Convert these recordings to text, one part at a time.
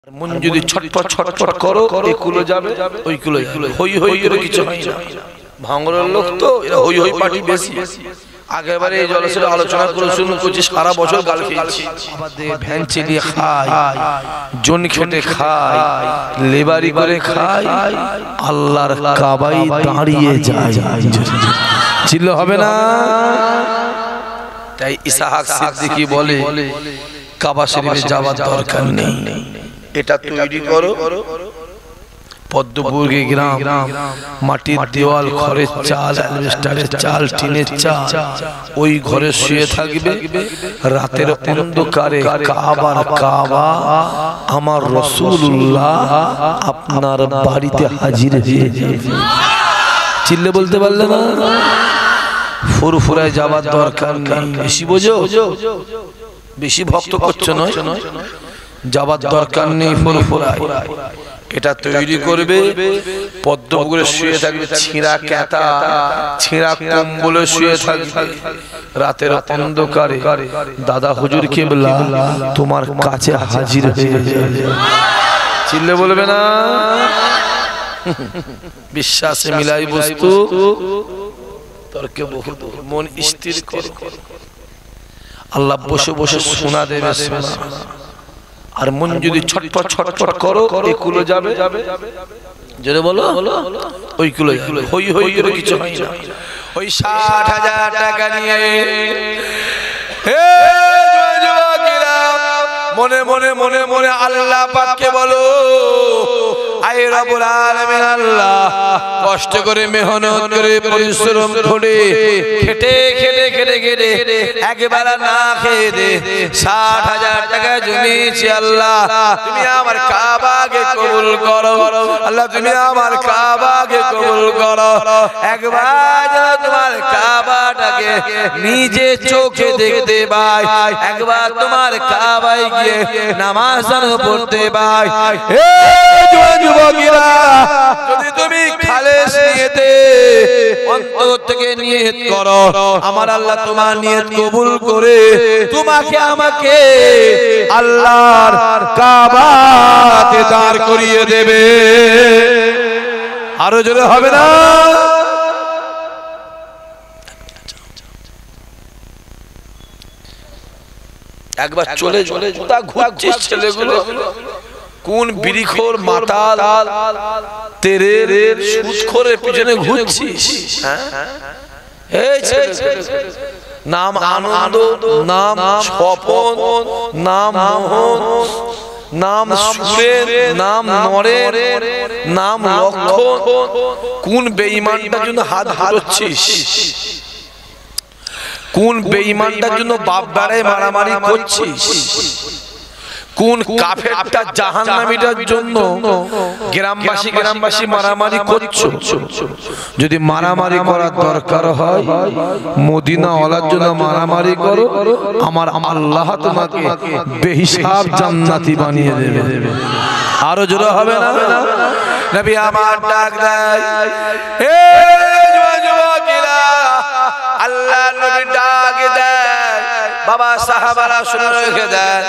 মন যদি ছটপট ছটপট করো এই কুলো যাবে ওই কুলো হই হই করে কিছু হয় না। ভাঙরের লোক তো এরা হই হই পার্টি বেশি। আগেবারে এই জলসের আলোচনা করে শুনুন করছি সারা বছর গাল খেয়েছি, ভ্যান চালিয়ে খায়, জন খেটে খায়, লেবারি করে খায়, আল্লাহর কাবায় দাঁড়িয়ে যায়। চিল্লা হবে না? তাই ইসহাক সিদ্দিকী বলে কাবা শরীফে যাওয়ার দরকার নেই, এটা তৈরি করো। পদ্মপুরী গ্রাম, মাটির দেওয়াল, খড়ের চাল, অ্যালবেস্টারের চাল, টিনের চাল, ওই ঘরে শুয়ে থাকবে। রাতের অন্ধকারে কাবার কাবা আমার রাসূলুল্লাহ আপনার বাড়িতে হাজির হয়ে যাবে। চিল্লে বলতে পারলে না? ফুরফুরায় যাওয়ার দরকার নেই। বেশি বোঝো, বেশি ভক্ত করছো নয়, যাবার দরকার নেই ফুরফুরায়। এটা তৈরি করবে, পদ্মপুকুরে শুয়ে থাকবে, ছিঁড়া ক্যাতা ছিঁড়া কম্বলে শুয়ে থাকবে। রাতের অন্ধকারে দাদা হুজুর কেবলা তোমার কাছে হাজির হয়ে যাবে। চিল্লে বলবে না? বিশ্বাসে মিলাই বস্তু, তর্কে বহুত। মন স্থির কর, আল্লাহ বসে বসে শোনা দেবে। আর মন যদি ছটপট ছটপট করো এই কুলো যাবে, জোরে বলো ওই কুলো যাবে। হই হই করে কিছু হয় না। ওই ৬০,০০০ টাকা নিয়ে মনে মনে মনে মনে আল্লাহ পাককে বলো, আয় রব্বুল আলামিন আল্লাহ, কষ্ট করে মেহনত করে পরিশ্রম করে খেটে খেটে খেটে খেটে একবেলা না খেয়ে দে ৬০,০০০ টাকা জমিয়েছি। আল্লাহ তুমি আমার কাবাকে কবুল করো, আল্লাহ তুমি আমার কাবাকে কবুল করো। একবার তোমার কাবাটাকে নিজে চোখে দেখতে পাই, একবার তোমার কাবায় গিয়ে নামাজ পড়তে পাই। যুবকেরা, যদি তুমি খালেস নিয়তে অন্তর থেকে নিয়ত করো, আমার আল্লাহ তোমার নিয়ত কবুল করে তোমাকে আমাকে আল্লাহর কাবাতে দাঁড় করিয়ে দেবে। আরো জোরে হবে না? একবার চলে চলে তা ঘুরছিস ছেলেগুলো, কোন বিড়িখোর মাতাল তেরের সুদখোরের পিছনে ঘুরছিস? নাম আনন্দ, নাম স্বপন, নাম মোহন, নাম সুরের, নাম নরের, নাম লক্ষণ। কোন বেঈমানটার জন্য হাত হারছিস? কোন বেঈমানটার জন্য বাপ বেড়ায় মারামারি করছিস? কোন কাফেরটা জাহান্নামীটার জন্য গ্রামবাসী মারামারি করছো? যদি মারামারি করার দরকার হয় মদিনা ওয়ালার জন্য মারামারি করো, আমার আল্লাহ তোমাকে বেহিসাব জান্নাতি বানিয়ে দেবে। আরো জোরে হবে না? নবী আমার ডাক দেয়, হে যুবকেরা, আল্লাহ নবী ডাক দেয়, বাবা সাহাবারা শুনে রেখে দেন,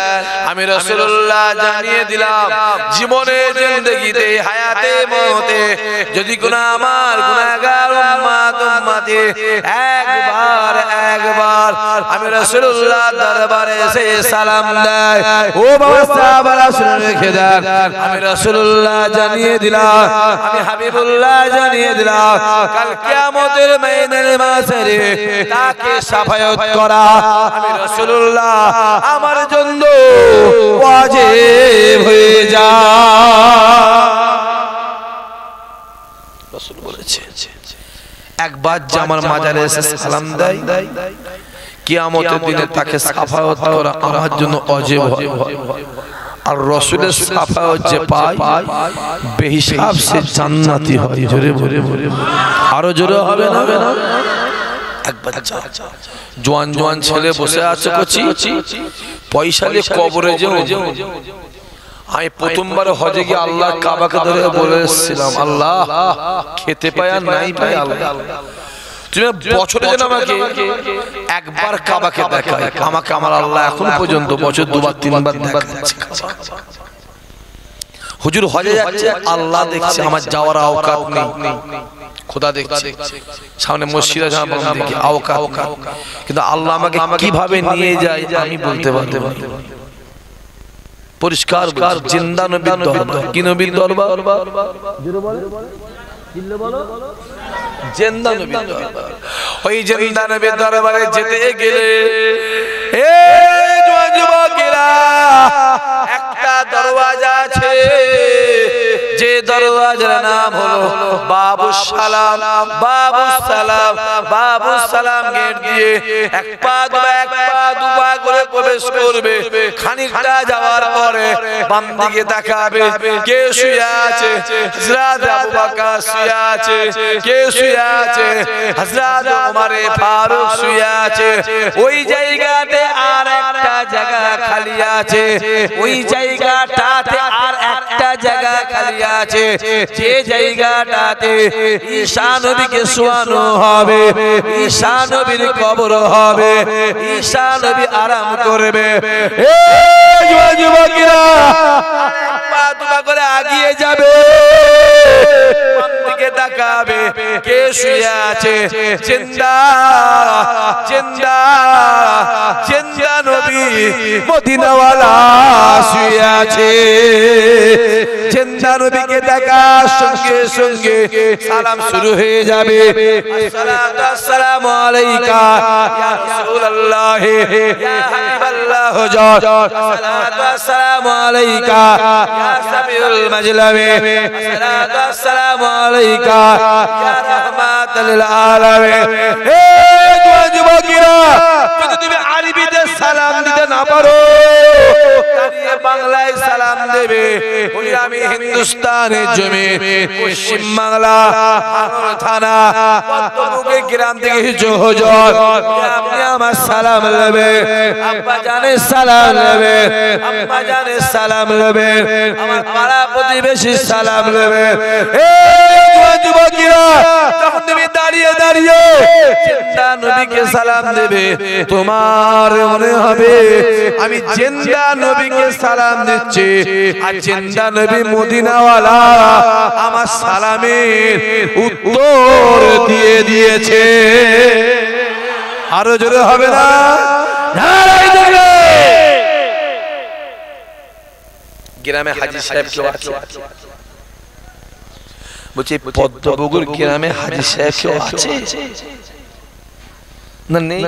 আমি রাসূলুল্লাহ জানিয়ে দিলাম, জীবনে জিন্দেগিতে হায়াতে মওতে যদি কোন আমার গুনাহগার উম্মতে একবার আমি রাসূলুল্লাহ দরবারে এসে সালাম দেয়, ও বাবা সাহাবারা শুনে রেখে দেন, আমি রাসূলুল্লাহ জানিয়ে দিলাম, আমি হাবিবুল্লাহ জানিয়ে দিলাম, কাল কিয়ামতের ময়দানে মাসরে তাকে শাফায়াত করা আমি রাসূলুল্লাহ আমার জন্য ওয়াজিব হয়ে যায়। রাসূল বলেছে, একবার যে আমার মাজারে এসে সালাম দেয়, কিয়ামতের দিনে তাকে শাফায়াত করা আমার জন্য ওয়াজিব হয়। আর রাসূলের শাফায়াত যে পায় বেহিসাব সে জান্নাতি হয়। জোরে জোরে আরো জোরে হবে না? একবার জোয়ান জোয়ান ছেলে বসে আছে কচি, পয়সা নিয়ে কবরে যেও। আমি প্রথমবার হজে গিয়ে আল্লাহ কাবাকে ধরে বলে এসেছিলাম, আল্লাহ খেতে পাই আর নাই পাই, আল্লাহ তুমি বছরে যেন আমাকে একবার কাবাকে দেখায়। আমাকে আমার আল্লাহ এখন পর্যন্ত বছর দুবার তিনবার দেখাচ্ছে। হুজুর হজে যাচ্ছে, আল্লাহ দেখছে আমার যাওয়ার আওকাত নেই, খোদা দেখছে সামনে মসজিদ আছে দিকে আওকাত, কিন্তু আল্লাহ আমাকে কিভাবে নিয়ে যায় আমি বলতে পারতে পারি। পরিষ্কার জিন্দা নবীর দরবার, কি নবীর দরবার? জিন্দা নবীর দরবার। ওই জিন্দা নবীর দরবারে যেতে গেলে যুবকেরা একটা দরওয়াজা আছে, যে দরওয়াজার নাম হলো বাবুস সালাম। বাবুস সালাম, বাবুস সালাম গেট দিয়ে এক পা দুপা করে প্রবেশ করবে। খানিকটা যাওয়ার পরে বাম দিকে তাকাবে, কে শুয়ে আছে? হযরত আবু বকর শুয়ে আছে। কে শুয়ে আছে? হযরত ওমর ফারুক শুয়ে আছে। ওই জায়গাতে আর একটা জায়গা খালি আছে, ওই জায়গাটাতে আর একটা জায়গা খালি আছে, যে জায়গাটাতে ঈসা নবীকে শোয়ানো হবে, ঈসা নবীর কবর হবে, ঈসা নবী আরাম করবে। যুবকেরা পা দুপা করে আগিয়ে যাবে, দিকে তাকাবে, কে শুয়ে আছে? জিন্দা জিন্দা জিন্দা নবী মদিনাওয়ালা শুয়ে আছে। জিন্দা নবীকে দেখার সঙ্গে সঙ্গে সালাম শুরু হয়ে যাবে। আসসালামু আলাইকা ইয়া রাসূলুল্লাহ ইয়া হাবিবাল্লাহ হুজুর, আসসালামু আলাইকা ইয়া সাবিউল মাজলামে, আসসালামু আলাইকা ইয়া রাহমাতাল লিল আলামিন। হে যুবকেরা, যদি তুমি আরবিতে সালাম দিতে না পারো, তাহলে বাংলায় সালাম দেবে। ওই আমি হিন্দুস্তানের জমিন, পশ্চিম বাংলা থানা পদ্মপুকুর গ্রাম থেকে হুজুর, আপনি আমার সালাম নেবে, আব্বা জানের সালাম নেবে, আম্মা জানের সালাম নেবে, আমার পাড়া প্রতিবেশী সালাম নেবে। যুবকেরা, তখন তুমি দাঁড়িয়ে দাঁড়িয়ে জিন্দা নবীকে সালাম দেবে। তোমার মনে হবে আমি জিন্দা নবীকে সালাম দিচ্ছি, আর জিন্দা নবী মদিনাওয়ালা আমার সালামের উত্তর দিয়ে দিয়েছে। আরো জোরে হবে না? গ্রামে হাজী সাহেব কেউ আছে? বলছি পদ্মপুকুর গ্রামে হাজী সাহেব কেউ আছে? না নেই।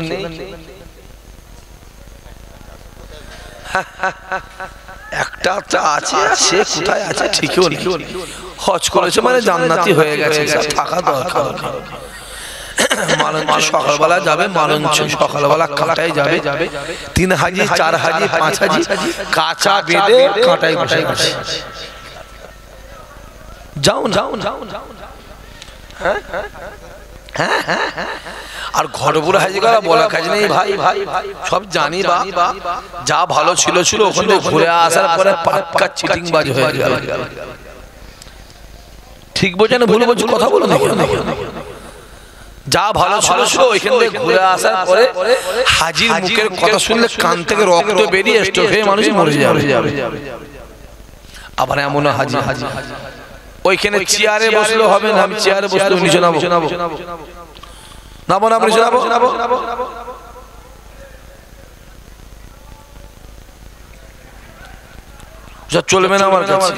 একটা আছে, সে কোথায় আছে ঠিকও নেই। হজ করেছে মানে জান্নাতি হয়ে গেছে, থাকা দরকার। মালঞ্চ সকালবেলা যাবে, মালঞ্চ সকালবেলা কাটায় যাবে, 3 হাজি 4 হাজি 5 হাজি কাঁচা বেঁধে কাঁটায় বসে গেছে। যাও যাও যাও, হ্যাঁ হ্যাঁ হ্যাঁ। আর ঘরপুরে হাজি করা বলা কাজ নেই ভাই, সব জানি বা যা ভালো ছিল ছিল, ওখানে ঘুরে আসার পরে পাক্কা চিটিংবাজ হয়ে গেল। ঠিক বোঝেন ভুল বলছি? কথা বলো না। যা ভালো ছিল ছিল, ওইখান থেকে ঘুরে আসার পরে হাজির মুখের কথা শুনলে কান থেকে রক্ত বেরিয়ে স্ট্রোক হয়ে মানুষ মরে যাবে। আবার এমন হাজি ওইখানে চেয়ারে বসলে হবে না, আমি চেয়ারে বসলে নিচে নামো নামো নামো নিচে নামো। চলবে না আমার কাছে,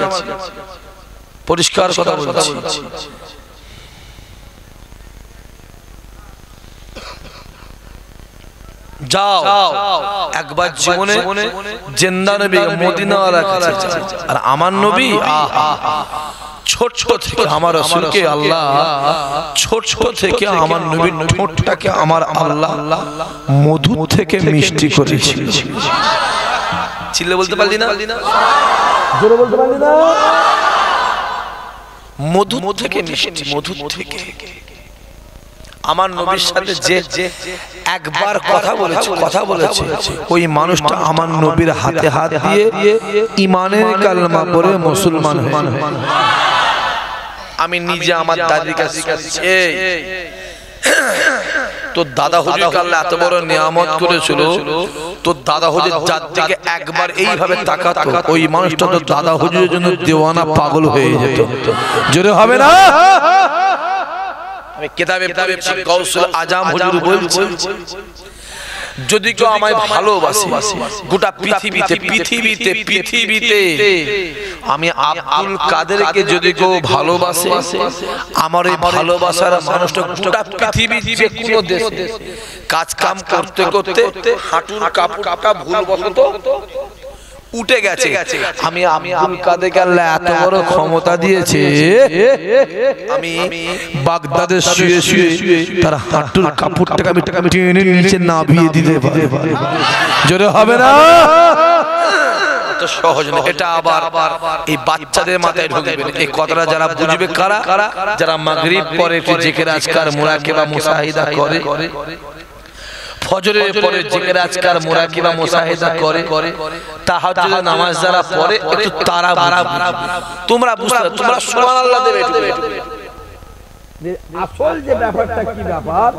পরিষ্কার কথা বলছি। যাও একবার জীবনে জিন্দা নবী মদিনাওয়ালা কাছে যাও। আর আমার নবী ছোট থেকে আমার রাসূলকে আল্লাহ ছোট থেকে আমার নবীর ঠোঁটটাকে আমার আল্লাহ মধু থেকে মিষ্টি করেছিল। চিল্লে বলতে পারলি না? জোরে বলতে পারলি না? মধু থেকে মিষ্টি, মধু থেকে। আমার নবীর সাথে যে একবার কথা বলেছে ওই মানুষটা আমার নবীর হাতে হাত দিয়ে ঈমানের কালেমা পড়ে মুসলমান হয়েছে। আমি নিজে আমার দাদির কাছে তোর দাদা হুজুর আল্লাহ এত বড় নিয়ামত করেছিল, তোর দাদা হুজুর যার দিকে একবার এইভাবে তাকাতো ওই মানুষটা তোর দাদা হুজুরের জন্য দেওয়ানা পাগল হয়ে যেত। জোরে হবে না? আমি কিতাবে পড়েছি গাউসুল আজম হুজুর বলছে, যদি কেউ আমায় ভালোবাসে গোটা পৃথিবীতে আমি আব্দুল কাদেরকে যদি কেউ ভালোবাসে, আমার এই ভালোবাসার মানুষটা গোটা পৃথিবীর যে কোনো দেশে কাজ কাম করতে করতে হাঁটুর কাপড়টা ভুলবশত উঠে গেছে, আমি আব্দুল কাদেরকে আল্লাহ এত বড় ক্ষমতা দিয়েছে, আমি বাগদাদে শুয়ে শুয়ে তার হাঁটুর কাপড়টাকে আমি টেনে নিচে নামিয়ে দিতে পারি। জোরে হবে না? সহজ না এটা। আবার এই বাচ্চাদের মাথায় ঢুকবে এই কথাটা, যারা বুঝবে কারা, যারা মাগরিব পরে জিকির আজকার মুরাকাবা মুশাহিদা করে, ফজরের পরে জিকির আজকার মুরাকাবা মুশাহিদা করে, তাহাজ্জুদের নামাজ যারা পড়ে একটু তারা তোমরা বুঝতে, তোমরা সুবহানাল্লাহ দেবে। আসল যে ব্যাপারটা কি ব্যাপার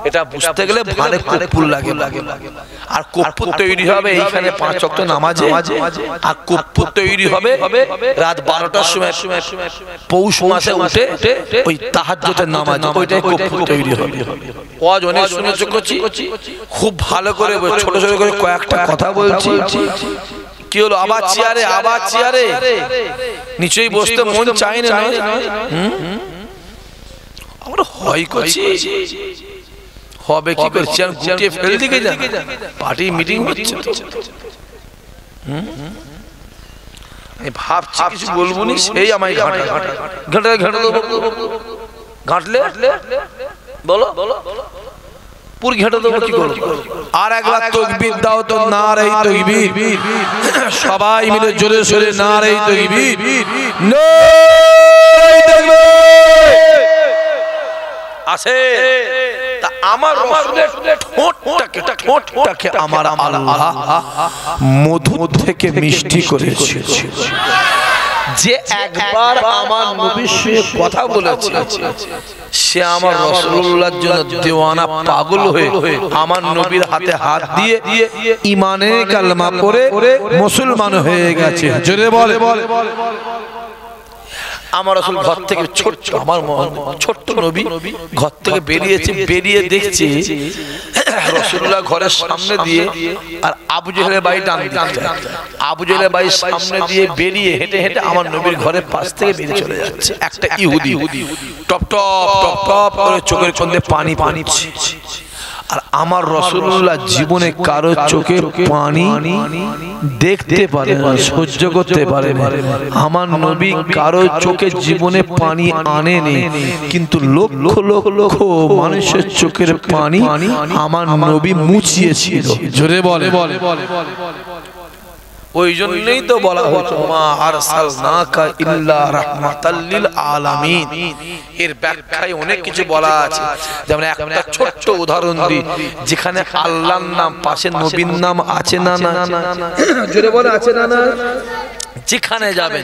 এটা বুঝতে গেলে ভালো কর্পূর লাগে, আর কর্পূর তৈরি হবে এইখানে 5 ওয়াক্ত নামাজে, আর কর্পূর তৈরি হবে রাত 12টার সময় পৌষ মাসে উঠে ওই তাহাজ্জুদের নামাজ, ওইটাই কর্পূর তৈরি হবে। ওয়াজ অনেক শুনেছো করছি, খুব ভালো করে ছোট ছোট করে কয়েকটা কথা বলছি। কি হলো? আবার চেয়ারে নিচেই বসতে মন চায় না। আমরা হয় করছি, হবে কি করছি, আর গুটিয়ে ফেল দিকে যান, পার্টি মিটিং হচ্ছে। আমি ভাবছি কিছু বলবো নি, সেই আমায় ঘাঁটলে বলো পুর ঘেঁটে দেবো, কি করবো? আর একবার তাকবীর দাও তো, নারে তাকবীর, সবাই মিলে জোরে সোরে নারে তাকবীর, নারে তাকবীর। আছে তা আমার রাসূলের ঠোঁটটাকে আমার আল্লাহ মধু থেকে মিষ্টি করেছে। যে একবার আমার নবীর সঙ্গে কথা বলেছে, সে আমার রাসূলুল্লাহর জন্য দেওয়ানা পাগল হয়ে আমার নবীর হাতে হাত দিয়ে ঈমানের কালেমা পড়ে মুসলমান হয়ে গেছে। জোরে বলে। আমার রাসূল ঘর থেকে ছোট্ট, আমার ছোট্ট নবী ঘর থেকে বেরিয়েছে, বেরিয়ে দেখছে রাসূলুল্লাহ ঘরের সামনে দিয়ে আর আবু জেহেলের বাড়ি ডান দিকে, আবু জেহেলের বাড়ির সামনে দিয়ে বেরিয়ে হেঁটে হেঁটে আমার নবীর ঘরের পাশ থেকে বেরিয়ে চলে যাচ্ছে একটা ইহুদি, টপ টপ টপ টপ করে চোখের কোণে পানি পানিচ্ছে। আর আমার রাসূলুল্লাহ জীবনে কারো চোখে পানি দেখতে পারে না, সহ্য করতে পারে না। আমার নবী কারো চোখে জীবনে পানি আনেনি, কিন্তু লক্ষ লক্ষ মানুষের চোখের পানি আমার নবী মুছিয়েছিল। জোরে বলে। ওই জন্যই তো বলা হতো মা আরসালনাকা ইল্লা রাহমাতাল লিল আলামিন। এর ব্যাখ্যায় অনেক কিছু বলা আছে, যেমন একটা ছোট্ট উদাহরণ দিই, যেখানে আল্লাহর নাম পাশে নবীর নাম আছে না না? জোরে বলে আছে না না? যেখানে যাবেন,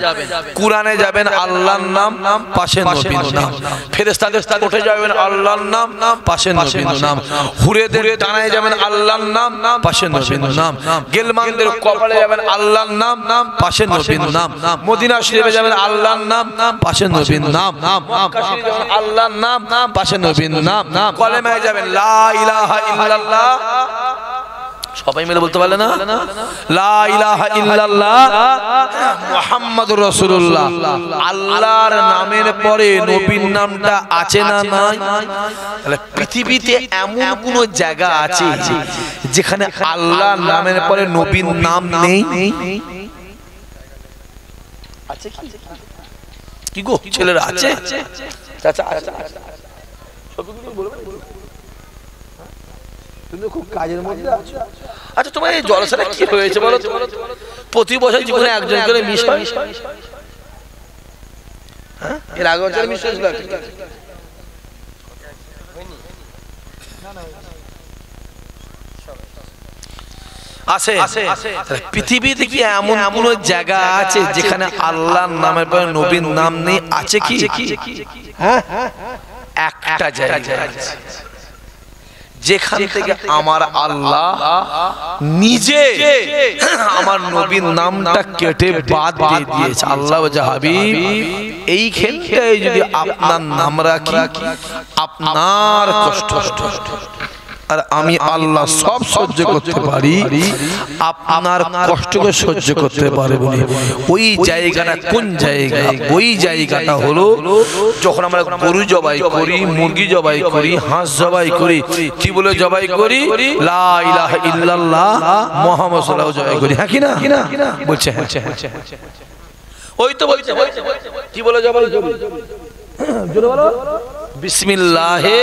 কুরআনে যাবেন আল্লাহর নাম পাশে নবীর নাম, ফেরেশতাদের উঠে যাবেন আল্লাহর নাম পাশে নবীর নাম, হুরেদের ডানায় যাবেন আল্লাহর নাম পাশে নবীর নাম, গেলমানদের কপালে যাবেন আল্লাহর নাম পাশে নবীর নাম, মদিনা শরীফে যাবেন আল্লাহর নাম পাশে নবীর নাম, মক্কা শরীফে যাবেন আল্লাহর নাম পাশে নবীর নাম, কলেমায় যাবেন লা ইলাহা ইল্লাল্লাহ। সবাই মিলে বলতে পারলে না? লা ইলাহা ইল্লাল্লাহ মুহাম্মাদুর রাসূলুল্লাহ। আল্লাহর নামের পরে নবীর নামটা আছে না নাই? তাহলে পৃথিবীতে এমন কোন জায়গা আছে যেখানে আল্লাহর নামের পরে নবীর নাম নেই? আছে কি গো ছেলেরা? আছে চাচা? সবগুলো বলবেন? তুমি খুব কাজের মধ্যে আছো। আচ্ছা, তোমার এই জলসাটা কি হয়েছে বলো? প্রতি বছর জীবনে একজন করে মিস হয়, হ্যাঁ? এর আগে বছর মিস হয়েছিল? আছে। পৃথিবীতে কি এমন কোন জায়গা আছে যেখানে আল্লাহর নামের পরে নবীর নাম নেই? আছে কি? হ্যাঁ, একটা জায়গা আছে যেখান থেকে আমার আল্লাহ নিজে আমার নবীর নামটা কেটে বাদ দিয়ে দিয়েছে। আল্লাহ বলে হাবিব এইখানটায় যদি আপনার নাম রাখি আপনার কষ্ট, আর আমি আল্লাহ সব সহ্য করতে পারি, আপনার কষ্টকে সহ্য করতে পারবো না। ওই জায়গাটা কোন জায়গা? ওই জায়গাটা হলো যখন আমরা গরু জবাই করি, মুরগি জবাই করি, হাঁস জবাই করি, কি বলে জবাই করি? লা ইলাহা ইল্লাল্লাহ মুহাম্মদ সাল্লাল্লাহু জবাই করি। হ্যাঁ কি না? বলছে হ্যাঁ। ওই তো বলছে কি বলে জবাই করি? জোরে বলো বিসমিল্লাহে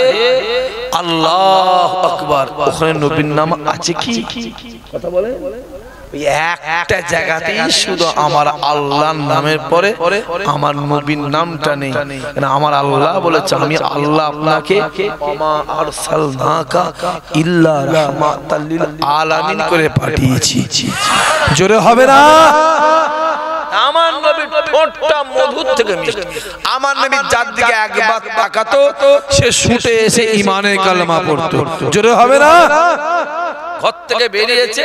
আল্লাহু আকবার। ওখানে নবীর নাম আছে কি? কথা বলে একটা জায়গাতেই শুধু আমার আল্লাহর নামের পরে আমার নবীর নামটা নেই। আমার আল্লাহ বলেছে আমি আল্লাহ আপনাকে ওমা আরসালনাকা ইল্লা রাহমাতাল লিল আলামিন করে পাঠিয়েছি। জোরে হবে না? আমার নবীর ঠোঁটটা মধুর থেকে মিষ্টি। আমার নবী যার দিকে একবার তাকাতো সে ছুটে এসে ঈমানের কালেমা পড়তো। জোরে হবে না? ঘর থেকে বেরিয়েছে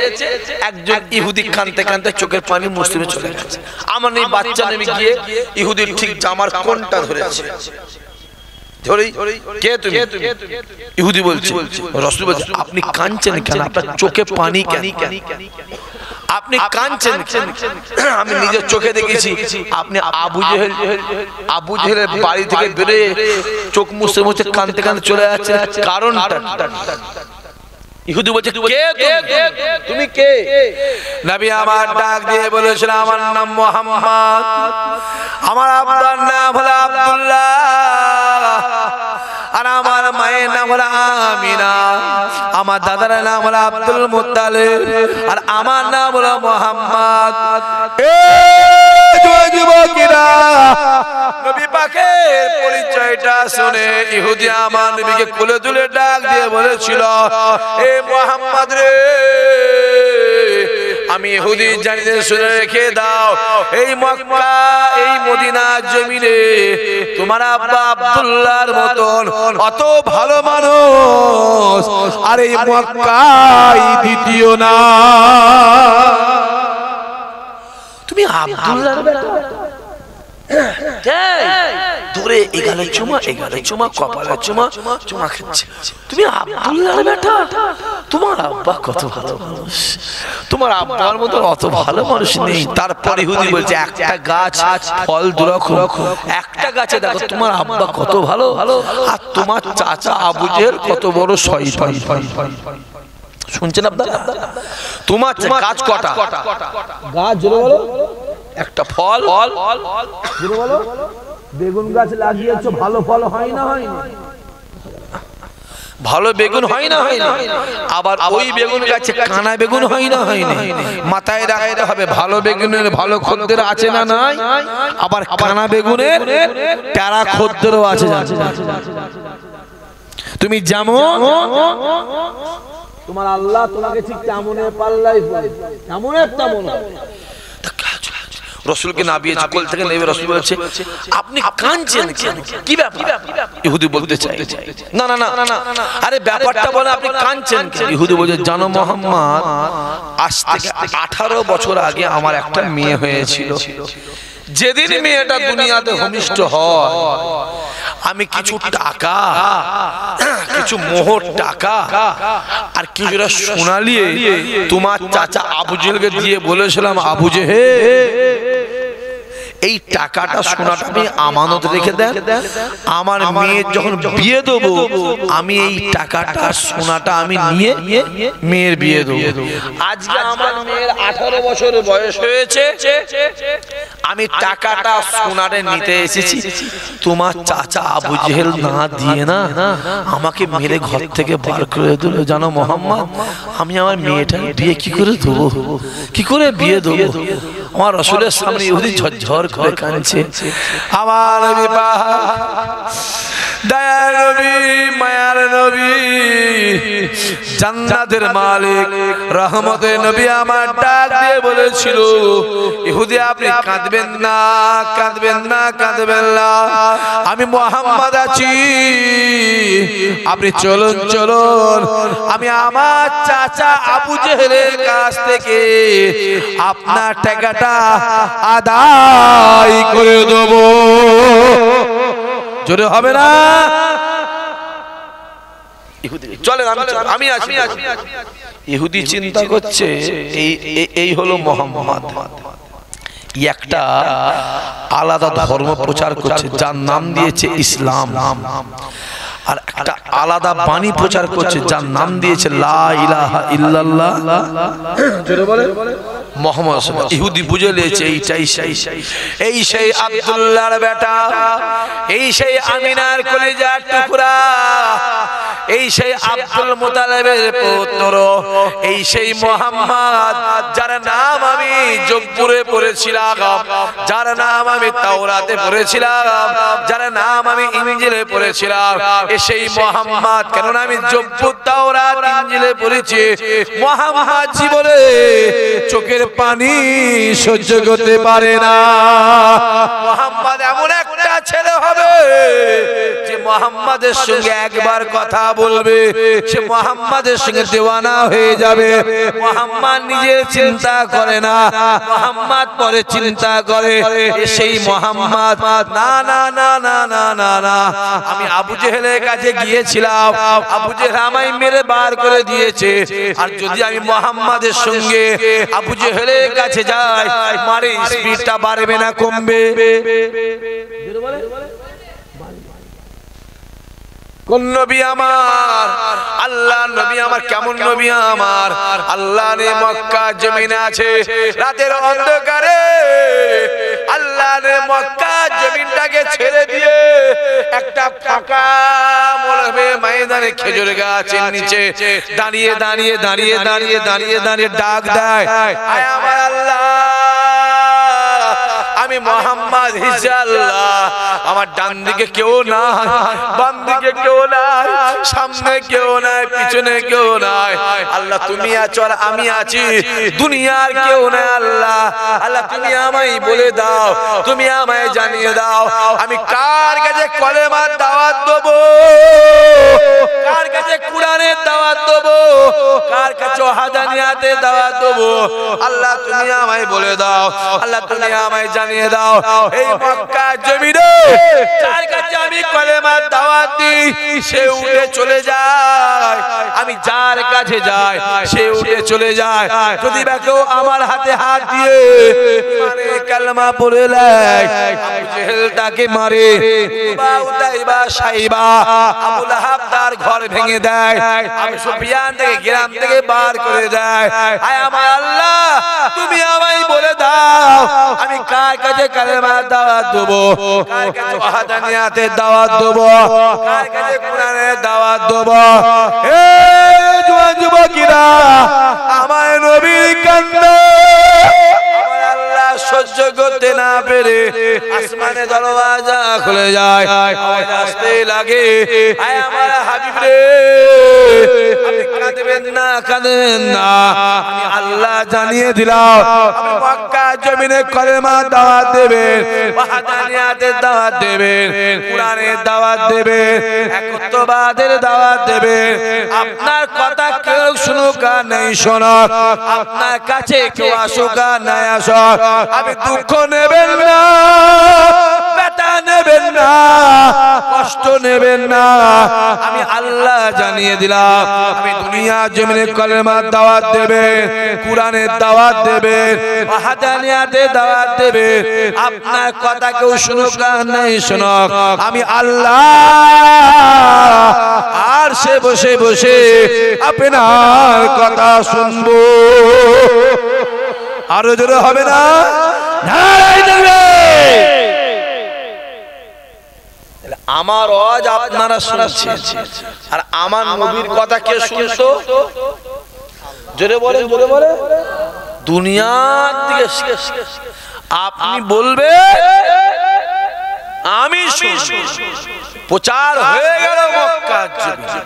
একজন ইহুদি কাঁদতে কাঁদতে চোখের পানি মুসলিমে চলে গেছে। আমার নবী বাচ্চা নবী গিয়ে ইহুদির ঠিক জামার কোনটা ধরেছে। কে তুমি? ইহুদি বলছে, রাসূল বলছে আপনি কাঁদছেন কেন? আপনার চোখে পানি কেন? আপনি কাঁদছেন? আমি নিজের চোখে দেখেছি আপনি আবু জেহেলের বাড়ি থেকে বেরিয়ে চোখ মুছতে মুছতে কাঁদতে কাঁদতে চলে যাচ্ছে, কারণটা? ইহুদি বলছে কে তুমি? কে? নবী আমার ডাক দিয়ে বলেছেন আমার নাম মুহাম্মদ, আমার আব্বার নাম হলো আব্দুল্লাহ, আর আমার মায়ের নাম হলো আমিনা, আমার দাদার নাম হলো আব্দুল মুত্তালিব, আর আমার নাম হলো মুহাম্মদ। যুবকেরা নবী পাকের পরিচয়টা শুনে ইহুদি আমার নবীকে কোলে তুলে ডাক দিয়ে বলেছিল এ মুহাম্মদ রে, আমি ইহুদি জানিয়ে শুনে রেখে দাও এই মক্কা এই মদিনার জমিনে তোমার আব্বা আব্দুল্লাহর মতন অত ভালো মানুষ আর এই মক্কায় দ্বিতীয় না। তুমি আব্দুল্লাহর বেটা ধরে এগালে চুমা কপালে চুমা খাচ্ছে। তুমি আব্দুল্লাহর বেটা, তোমার আব্বা কত ভালো মানুষ, তোমার আব্বার মতো অত ভালো মানুষ নেই। তারপরে ইহুদি বলছে একটা গাছ ফল দুরকম, একটা গাছে দেখো তোমার আব্বা কত ভালো আর তোমার চাচা আবু জেহেল কত বড় শয়তান। শুনছেন আপনারা? তোমার গাছ কটা? গাছ জোরে বলো। একটা ফল জোরে বলো। বেগুন গাছ লাগিয়েছো, ভালো ফল হয় না? হয় না? ভালো বেগুন হয় না? হয় না? আবার ওই বেগুন গাছে কানা বেগুন হয় না? হয় না? মাথায় রাখতে হবে ভালো বেগুনের ভালো খদ্দের আছে না নাই, আবার কানা বেগুনের প্যারা খদ্দেরও আছে। তুমি যেমন তোমার আল্লাহ তোমাকে ঠিক তেমনের পাল্লাই তেমনের তেমন। রাসূলকে নাবিয়ে কোল থেকে নেবে রাসূল বলেছে আপনি কাঁদছেন কেন? কি ব্যাপার? ইহুদি বলতে চাই না না না, আরে ব্যাপারটা বলে আপনি কাঁদছেন কেন? ইহুদি বলে জানো মুহাম্মদ আজ থেকে 18 বছর আগে আমার একটা মেয়ে হয়েছিল। যেদিন মেয়েটা দুনিয়াতে ভূমিষ্ঠ হয় আমি কিছু টাকা, কিছু মোহর টাকা আর কিছুটা সোনা নিয়ে তোমার চাচা আবু জেহেলকে দিয়ে বলেছিলাম আবু জেহেল এই টাকাটা সোনাটা আমি আমানত রেখে দেন, আমার মেয়ের যখন বিয়ে দেবো আমি এই টাকাটা সোনাটা আমি নিয়ে মেয়ের বিয়ে দেবো। আজকে আমার মেয়ের 18 বছর বয়স হয়েছে, আমি টাকাটা সোনারে নিতে এসেছি, তোমার চাচা আবু জেহেল না দিয়ে না আমাকে মেরে ঘর থেকে বার করে দিল। জানো মুহাম্মদ আমি আমার মেয়েটাকে বিয়ে কি করে দেবো, কি করে বিয়ে দেবো? আমার রাসূলের সামনে ইহুদি ঝরঝর করে কাঁদছে। আমার নবী পাক দয়ার নবী মায়ার নবী জান্নাতের মালিক রহমতের নবী আমার ডাক দিয়ে বলেছিল ইহুদি আপনি কাঁদবেন না কাঁদবেন না কাঁদবেন না আমি মুহাম্মদ আছি আপনি চলুন চলুন আমি আমার চাচা আবু জেহেলের কাছ থেকে আপনার টাকাটা আদায় করে দেব জোরে হবে না চলেন আমি আছি ইহুদি চিন্তা করছে এই হলো মুহাম্মদ একটা আলাদা ধর্ম প্রচার করছে যার নাম দিয়েছে ইসলাম আর একটা আলাদা বাণী প্রচার করছে যার নাম দিয়েছে লা ইলাহা ইল্লাল্লাহ জোরে বলে মুহাম্মদ রাসূলুল্লাহ ইহুদি বুঝে নিয়েছে এই সেই আব্দুল্লাহর বেটা এই সেই আমিনার কলিজার টুকরা এই সেই আব্দুল মুতালিবের পুত্র এই সেই মুহাম্মদ যার নাম আমি জব্বুরে পড়েছিলাম যার নাম আমি তাওরাতে পড়েছিলাম যার নাম আমি ইনজিলে পড়েছিলাম এই সেই মুহাম্মদ কারণ আমি জব্বুর তাওরাত ইনজিলে পড়েছি মুহাম্মদ জীবনে চোখের পানি সহ্য করতে পারে না মুহাম্মদ এমন একটা ছেলে হবে যে মুহাম্মাদের সঙ্গে একবার কথা বলবে সে মুহাম্মাদের সঙ্গে দেওয়ানা হয়ে যাবে মুহাম্মদ নিজে চিন্তা করে না মুহাম্মদ পরে চিন্তা করে সেই মুহাম্মদ না না না না না না না আমি আবু জেহেলের কাছে গিয়েছিলাম আবু জেহেল আমায় মেরে বার করে দিয়েছে আর যদি আমি মুহাম্মাদের সঙ্গে আবু জেহেলের কাছে যাই মারে স্পিডটা বাড়বে না কমবে কোন নবী আমার আল্লাহ নবী আমার কেমন নবী আমার আল্লাহ নে মক্কা জমিনে আছে রাতের অন্ধকারে আল্লাহ নে মক্কা জমিনটাকে ছেড়ে দিয়ে একটা ফাঁকা মরবে ময়দানে খেজুর গাছের নিচে দাঁড়িয়ে দাঁড়িয়ে দাঁড়িয়ে দাঁড়িয়ে দাঁড়িয়ে দাঁড়িয়ে ডাক দেয় আয় আমার আল্লাহ আমি মুহাম্মদ হিজাল্লাহ আমার ডান দিকে কেউ নাই বাম দিকে কেউ নাই সামনে কেউ নাই পিছনে কেউ নাই আল্লাহ তুমি আছো আর আমি আছি দুনিয়ার কেউ নাই আল্লাহ আল্লাহ তুমি আমায় বলে দাও তুমি আমায় জানিয়ে দাও আমি কার কাছে কলেমার দাওয়াত দেব কার কাছে কোরআনের দাওয়াত দেব কার কাছে ওয়াহদানিয়াতের দাওয়াত দেব আল্লাহ তুমি আমায় বলে দাও আল্লাহ তুমি আমায় জানিয়ে দাও এই মক্কা জমিনে যার কাছে আমি কলেমার দাওয়াত দিই সে উঠে চলে যায় আমি যার কাছে যাই সে উঠে চলে যায় যদি কেউ আমার হাতে হাত দিয়ে মানে কালেমা পড়ে নেয় আবু জেহেল তাকে মারে উতাইবা সাইবা আবু লাহাব তার ঘর ভেঙে দেয় আবু সুফিয়ান থেকে গ্রাম থেকে বার করে দেয় আয় আমার আল্লাহ তুমি আমায় বলে দাও আমি কার কাছে কালেমার দাওয়াত দেব কার কাছে ওয়াহদানিয়াতের দাওয়াত দেব কার কাছে কোরআনের দাওয়াত দেব হে জওয়ান যুবকেরা আমার নবীর কান্না আমার আল্লাহ সহ্য করতে না পেরে আসমানে দরওয়াজা খুলে যায় আওয়াজ আসতে লাগে আয় আমার হাবিব রে আপনি কাঁদবেন না কাঁদবেন না আমি আল্লাহ জানিয়ে দিলাম আপনি মক্কা জমিনে কলেমার দাওয়াত দেবেন ওয়াহদানিয়াতের দাওয়াত দেবেন কোরআনের দাওয়াত দেবেন একত্ববাদের দাওয়াত দেবেন আপনার কথা কেউ শুনুক আর নাই শোনুক আপনার কাছে কেউ আসুক আর নাই আসুক আমি দুঃখ নেবেন না ব্যথা নেবেন না কষ্ট নেবেন না আমি আল্লাহ জানিয়ে দিলাম আমি দুনিয়া জমিনে কলেমার দাওয়াত দেবেন কোরআনের দাওয়াত দেবেন ওয়াহদানিয়াতের দাওয়াত দেবেন আপনার কথা কেউ শুনুক আর নাই শুনুক আমি আল্লাহ আর সে বসে বসে আপনার কথা শুনবো আরো জোরে হবে না নারায়ে তাকবীর আমার আওয়াজ আপনারা শুনছেন আর আমার নবীর কথা কে শুনছো জোরে বলে দুনিয়ার দিকে আপনি বলবে আমি শুনছি প্রচার হয়ে গেল মক্কার জমিনে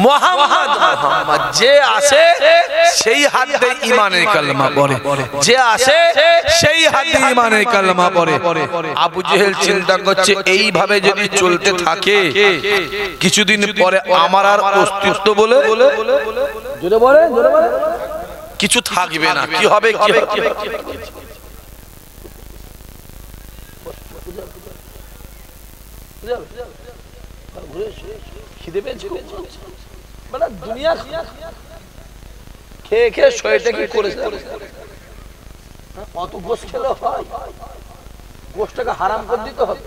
মুহাম্মদ মুহাম্মদ যে আসে সেই হাত দিয়ে ঈমানের কালেমা পড়ে, যে আসে সেই হাত দিয়ে ঈমানের কালেমা পড়ে। আবু জেহেল চিন্তা করছে এইভাবে যদি চলতে থাকে কিছুদিন পরে আমার আর অস্তিত্ব বলে কিছু থাকবে না। কি হবে কি হবে? খেয়ে খেয়ে শরীরটা কি করেছে? অত গোশ খেলে হয়? গোশটাকে হারাম করে দিতে হবে।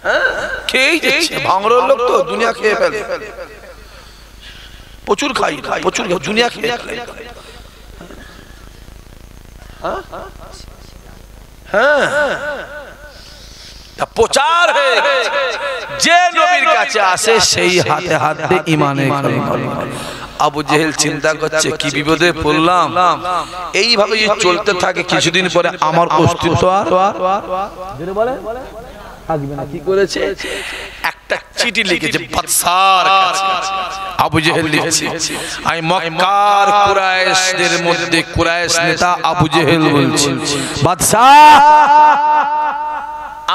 হ্যাঁ, খেয়েই যাচ্ছে। ভাঙড়ের লোক তো দুনিয়া খেয়ে ফেলে, প্রচুর খাই, প্রচুর দুনিয়া খেয়ে ফেলে। হ্যাঁ, প্রচার হয়ে যে নবীর কাছে আসে সেই হাতে হাতে ঈমানের কালেমা। আবু জেহেল চিন্তা করছে কি বিপদে পড়লাম, এইভাবে যদি চলতে থাকে কিছুদিন পরে আমার অস্তিত্ব আর থাকবে না। কি করেছে? একটা চিঠি লিখেছে বাদশার কাছে। আবু জেহেল লিখছে, আমি মক্কার কুরাইশদের মধ্যে কুরাইশ নেতা আবু জেহেল বলছি, বাদশাহ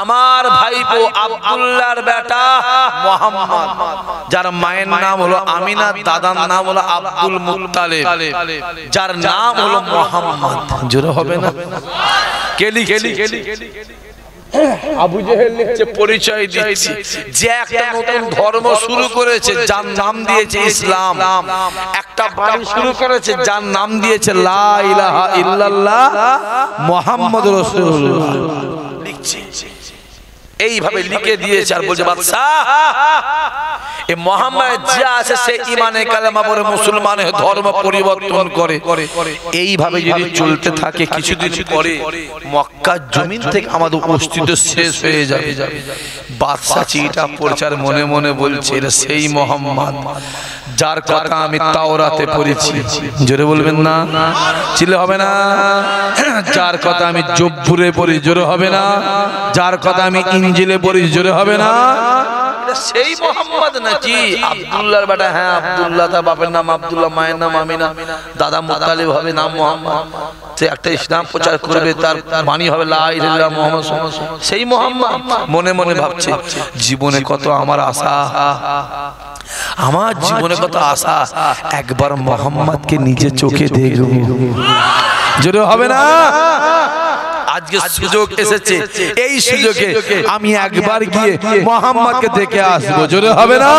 আমার ভাইপো আব্দুল্লাহর বেটা মুহাম্মদ, যার মায়ের নাম হলো আমিনা, দাদার নাম হলো আব্দুল মুত্তালিব, যার নাম হলো মুহাম্মদ। জোরে হবে না? কেলি কেলি আবু জেহেল লিখছে, পরিচয় দিচ্ছে যে একটা নতুন ধর্ম শুরু করেছে যার নাম দিয়েছে ইসলাম, একটা বাণী শুরু করেছে যার নাম দিয়েছে লা ইলাহা ইল্লাল্লাহ মুহাম্মাদুর রাসূলুল্লাহ। লিখছে এইভাবে লিখে দিয়েছে আর বলছে বাদশাহ এ মুহাম্মদ যে আছে সে ঈমানে কালেমা পড়ে মুসলমান হয়ে ধর্ম পরিবর্তন করে। এইভাবে যদি চলতে থাকে কিছুদিন পরে মক্কার জমিন থেকে আমাদের অস্তিত্ব শেষ হয়ে যাবে। বাদশা চিঠিটা পড়ছে আর মনে মনে বলছে এটা সেই মুহাম্মদ যার কথা আমি তাওরাতে পড়েছি। জোরে বলবেন না? চিলে হবে না? যার কথা আমি জব্বুরে পড়ি, জোরে হবে না? যার কথা আমি ইনজিলে পড়ি, জোরে হবে না? সেই মুহাম্মদ নাকি? আব্দুল্লাহর বেটা। হ্যাঁ আব্দুল্লাহ, তার বাপের নাম আব্দুল্লাহ, মায়ের নাম আমিনা, দাদা মুত্তালিব হবে, নাম মুহাম্মদ। সে একটা ইসলাম প্রচার করবে, তার বাণী হবে লা ইলাহা ইল্লাল্লাহ মুহাম্মদ। সেই মুহাম্মদ মনে মনে ভাবছে জীবনে কত আমার আশা, আমার জীবনে কত আশা, একবার মুহাম্মদকে নিজে চোখে দেখব। জোরে হবে না? আজকে সুযোগ এসেছে, এই সুযোগে আমি একবার গিয়ে মুহাম্মদকে দেখে আসবো। জোরে হবে না?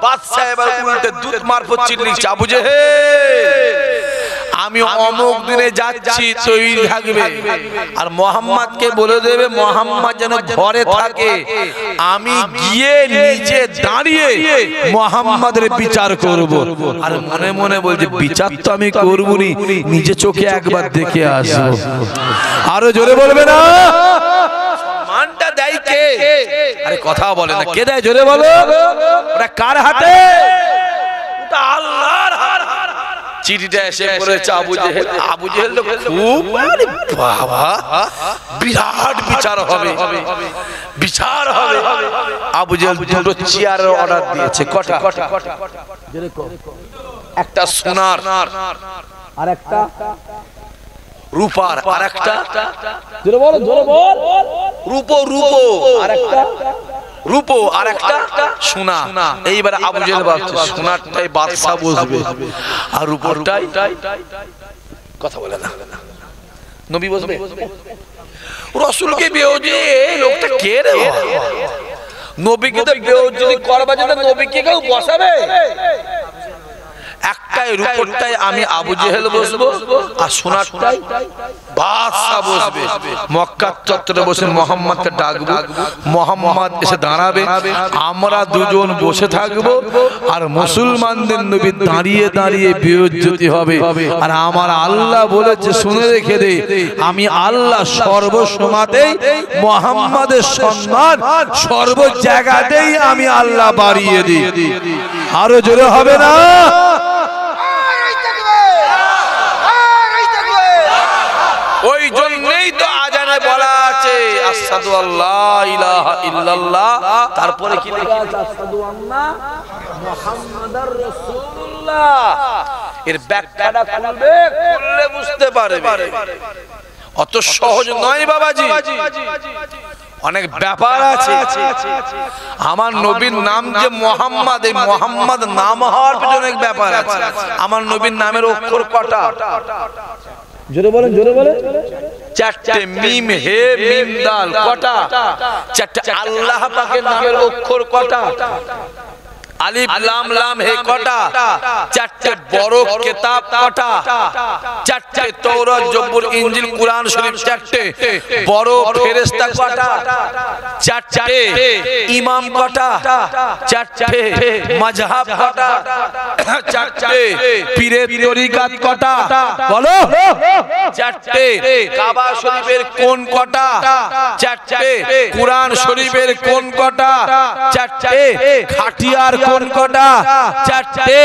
বাদশা এবার উল্টে দূত মারফত চিঠি লিখছে, আবু জেহেল আমি অমুক দিনে যাচ্ছি, তৈরি থাকবে। আর মুহাম্মদকে বলে দেবে মুহাম্মদ যেন ঘরে থাকে, আমি গিয়ে নিজে দাঁড়িয়ে মুহাম্মদের বিচার করব। আর মনে মনে বলছে বিচার তো আমি করবো নি, নিজে চোখে একবার দেখে আসবো। আরো জোরে বলবে না? মানটা দেয় কে? আরে কথা বলে না, কে দেয়? জোরে বলো। ওটা কার হাতে? ওটা আল্লাহর হাতে। চিঠিটা এসে পড়েছে আবু জেহেল। আবু জেহেল তো খুব, আরে বাবা বিরাট বিচার হবে, বিচার হবে। আবু জেহেল দুটো চেয়ারের অর্ডার দিয়েছে। কটা? একটা সোনার আর একটা রূপার, আর একটা জোরে বল, জোরে বল, রূপো রূপো, আর একটা রূপো, আর একটা সোনা। এইবার আবু জেহেল ভাবছে সোনারটাই বাদশা বসবে আর রূপোরটাই কথা বলে না নবী বসবে। রাসূলকে বেওজি লোকটা কে রে? নবীকে তো বেওজি করবা, যেটা নবীকে কেউ বসাবে? একটাই রূপটাই আমি আবু জেহেল বসবো আর সোনারটাই বাদশা বসবে। মক্কার চত্বরে বসে মুহাম্মদকে ডাকবো, মুহাম্মদ এসে দাঁড়াবে, আমরা দুজন বসে থাকবো আর মুসলমানদের নবী দাঁড়িয়ে দাঁড়িয়ে বেইজ্জতি হবে। আর আমার আল্লাহ বলেছে শুনে রেখে দে, আমি আল্লাহ সর্বসময়তেই মুহাম্মদের সম্মান সর্ব জায়গাতেই আমি আল্লাহ বাড়িয়ে দিই। আরো জোরে হবে না? ওই জন্যই তো আজানে বলা আছে আশহাদু আল্লা ইলাহা ইল্লাল্লাহ, তারপরে কি লেখা আছে আশহাদু আন্না মুহাম্মাদার রাসূলুল্লাহ। এর ব্যাখ্যাটা খুললে বুঝতে পারবে, অত সহজ নয় বাবাজি, অনেক ব্যাপার আছে। আমার নবীর নাম যে মোহাম্মদ, এই মোহাম্মদ নাম হওয়ার পিছনে অনেক ব্যাপার আছে। আমার নবীর নামের অক্ষর কটা? জোরে বলেন, জোরে বলেন। চারটে, মিম হে মিম দাল কটা? চারটে। আল্লাহ পাকের নামের অক্ষর কটা? আলিফ লাম লাম হে কটা? চারটে। বড় কিতাব কটা? চারটে। তাওরাত জবুর ইনজিল কুরআন শরীফ চারটে। বড় ফেরেশতা কটা? চারটে। ইমাম কটা? চারটে। মাযহাব কটা? চারটে। পীরের তরিকাত কটা? বলো। চারটে। কাবা শরীফের কোন কটা? চারটে। কুরআন শরীফের কোন কটা? চারটে। খাটিয়ার কোন কটা? চারটে।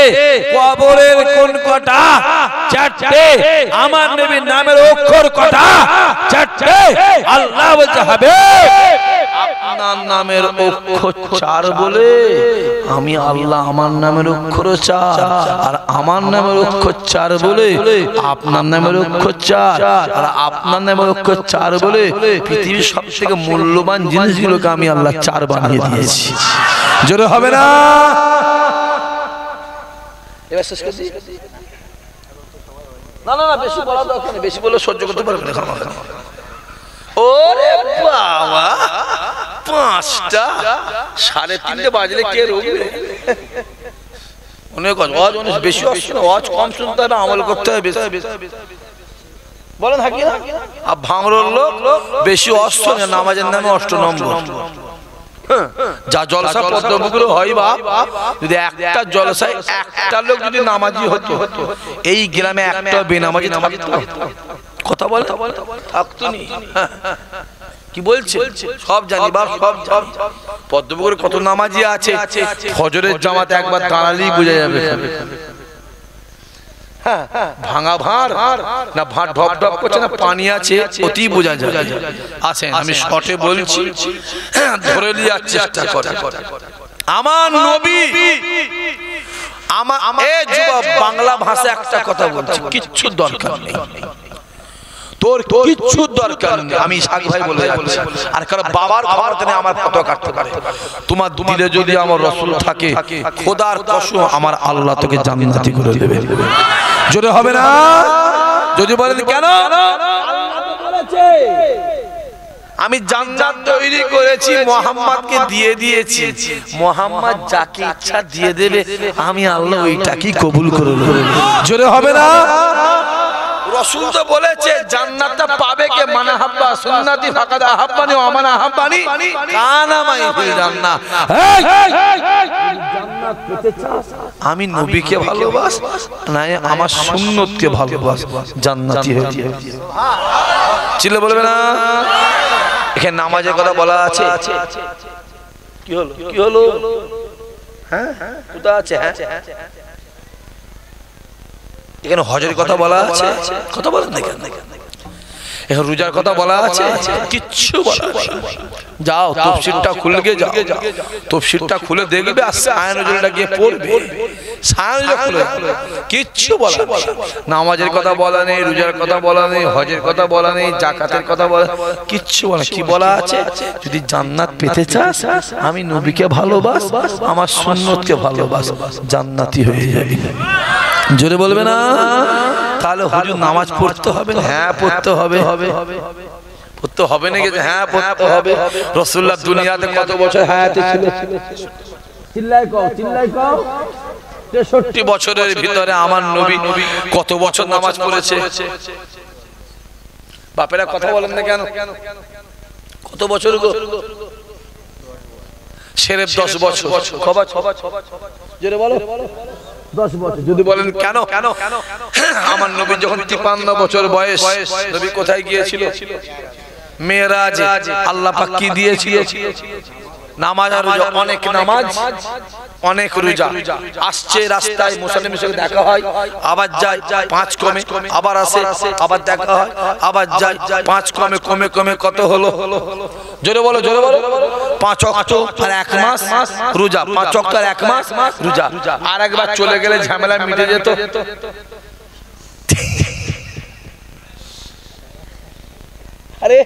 কবরের কোন কটা? চারটে। আমার নবীর নামের অক্ষর কটা? চারটে। আল্লাহ বলতে হবে আপনার নামের অক্ষর চার বলে আমি আল্লাহ আমার নামের অক্ষর চার, আর আমার নামের অক্ষর চার বলে আপনার নামের অক্ষর চার, আর আপনার নামের অক্ষর চার বলে পৃথিবীর সবথেকে মূল্যবান জিনিসগুলোকে আমি আল্লাহ চার বানিয়ে দিয়েছি। জোরে হবে না? এবার শেষ করছি। না না না, বেশি বলা দরকার নেই, বেশি বলে সহ্য করতে পারবে না। ওরে বাবা, 5টা 3:30 বাজলে কে রুখবে? অনেক অনেক বেশি কম শুনতে হবে, আমল করতে হবে বেশি। বলেন থাকি না, আর ভাঙড়োর লোক বেশি অস্ত নামাজের নামে 8 নম্বর। যা জলসা পদ্মপুকুরে হয় বা, যদি একটা জলসায় একটা লোক যদি নামাজি হতো, এই গ্রামে একটা বেনামাজি থাকতো? কথা বলে থাকতো নি? কি বলছে? সব জানি বাপ, সব জানি। পদ্মপুকুরে কত নামাজি আছে, ফজরের জামাতে একবার দাঁড়ালেই বোঝা যাবে। ভাঙা ভাঁড় না ভাঁড় ঢপ ঢপ করছে না পানি আছে, অতি বোঝা যায়। আছেন, আমি শর্টে বলছি, ধরে নেওয়ার চেষ্টা করে। আমার নবী, এই যুবক বাংলা ভাষা একটা কথা বলছি, কিচ্ছু দরকার নেই তোর, কিচ্ছু দরকার নেই। আমি শাক ভাই বলে যাচ্ছি, আর কারো বাবার খবর নেই আমার ফটো কাটতে পারে। তোমার দিলে যদি আমার রাসূল থাকে, খোদার কসম আমার আল্লাহ তোকে জান্নাতি করে দেবে। জোরে হবে না? যদি বলেন কেন? আমি জান্নাত তৈরি করেছি, মুহাম্মদকে দিয়ে দিয়েছি। মুহাম্মদ যাকে ইচ্ছা দিয়ে দেবে, আমি আল্লাহ ওইটাকে কবুল করে নেব। জোরে হবে না? রাসূল তো বলেছে জান্নাতটা পাবে কে? মান আহাব্বা সুন্নতি ফাকাদ আহাব্বানি ওয়া মান আহাব্বানি কানা মাই ফিল জান্নাহ। জান্নাত পেতে চাস, আমি নবীকে ভালোবাস, না আমার সুন্নতকে ভালোবাস, জান্নাতি হয়ে যাবে। চিল্লে বলবে না? এখানে নামাজের কথা বলা আছে। কি হলো? কি হলো? হ্যাঁ কোথায় আছে? হ্যাঁ এখানে হজের কথা বলা আছে, কথা বলেন না কেন? এখানে রোজার কথা বলা আছে, কিচ্ছু বলা নেই। যাও তাফসীরটা খুলে যাও, তাফসীরটা খুলে দেখবে, আর সায়ানুজুলটা গিয়ে পড়বে। সায়ানুজুল খুলে কিচ্ছু বলা নেই। নামাজের কথা বলা নেই, রোজার কথা বলা নেই, হজের কথা বলা নেই, যাকাতের কথা বলা, কিচ্ছু বলা। কি বলা আছে? যদি জান্নাত পেতে চাস, আমি নবীকে ভালোবাস, আমার সুন্নতকে ভালোবাস, জান্নাতি হয়ে যাবি। জোরে বলবে না? তাহলে হুজুর নামাজ পড়তে হবে? হ্যাঁ পড়তে হবে। পড়তে হবে নাকি? হ্যাঁ পড়তে হবে। রাসূলুল্লাহ দুনিয়াতে কত বছর হায়াতে ছিল? চিল্লায় কও, চিল্লায় কও। 63 বছরের ভিতরে আমার নবী কত বছর নামাজ পড়েছে? বাপেরা কথা বলেন না কেন? কত বছর গো? সেরেফ 10 বছর। কবা? জোরে বলো। 10 বছর। যদি বলেন কেন? আমার নবী যখন 53 বছর বয়স, নবী কোথায় গিয়েছিল? মেরাজে। আল্লাহ পাক কি দিয়েছিল? নামাজ আর রোজা, অনেক নামাজ অনেক রোজা। আসছে রাস্তায় মুসলিমের সঙ্গে দেখা হয়, আবার যায়, 5 কমে, আবার আসে, আবার দেখা হয়, আবার যায়, 5 কমে কমে কমে কত হলো? জোরে বলো, জোরে বলো। 5 ওয়াক্ত আর 1 মাস রোজা, 5 ওয়াক্ত আর 1 মাস রোজা। আর একবার চলে গেলে ঝামেলা মিটে যেত। আরে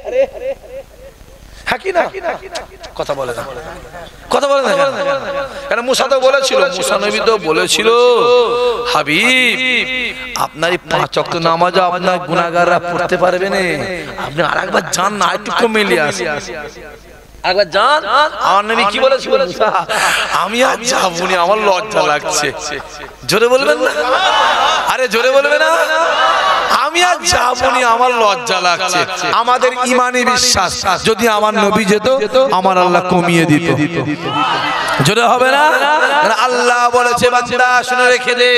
হ্যাঁ কি না? কথা বলে না, কথা বলে না। কেন? মুসা তো বলেছিল, মুসা নবী তো বলেছিল, হাবিব আপনার এই 5 ওয়াক্ত নামাজ আপনার গুনাহগাররা পড়তে পারবে না, আপনি আরেকবার যান না, একটু মিলিয়ে আসেন, আরেকবার যান। আমার নবী কি বলেছিল? মুসা আমি আর যাবো না, আমার লজ্জা লাগছে। জোরে বলবেন না? আরে জোরে বলবে না? আমি আর যাবো না, আমার লজ্জা লাগছে। আমাদের ইমানি বিশ্বাস, যদি আমার নবী যেত আমার আল্লাহ কমিয়ে দিত। জোরে হবে না? আল্লাহ বলেছে বান্দা শুনে রেখে দে,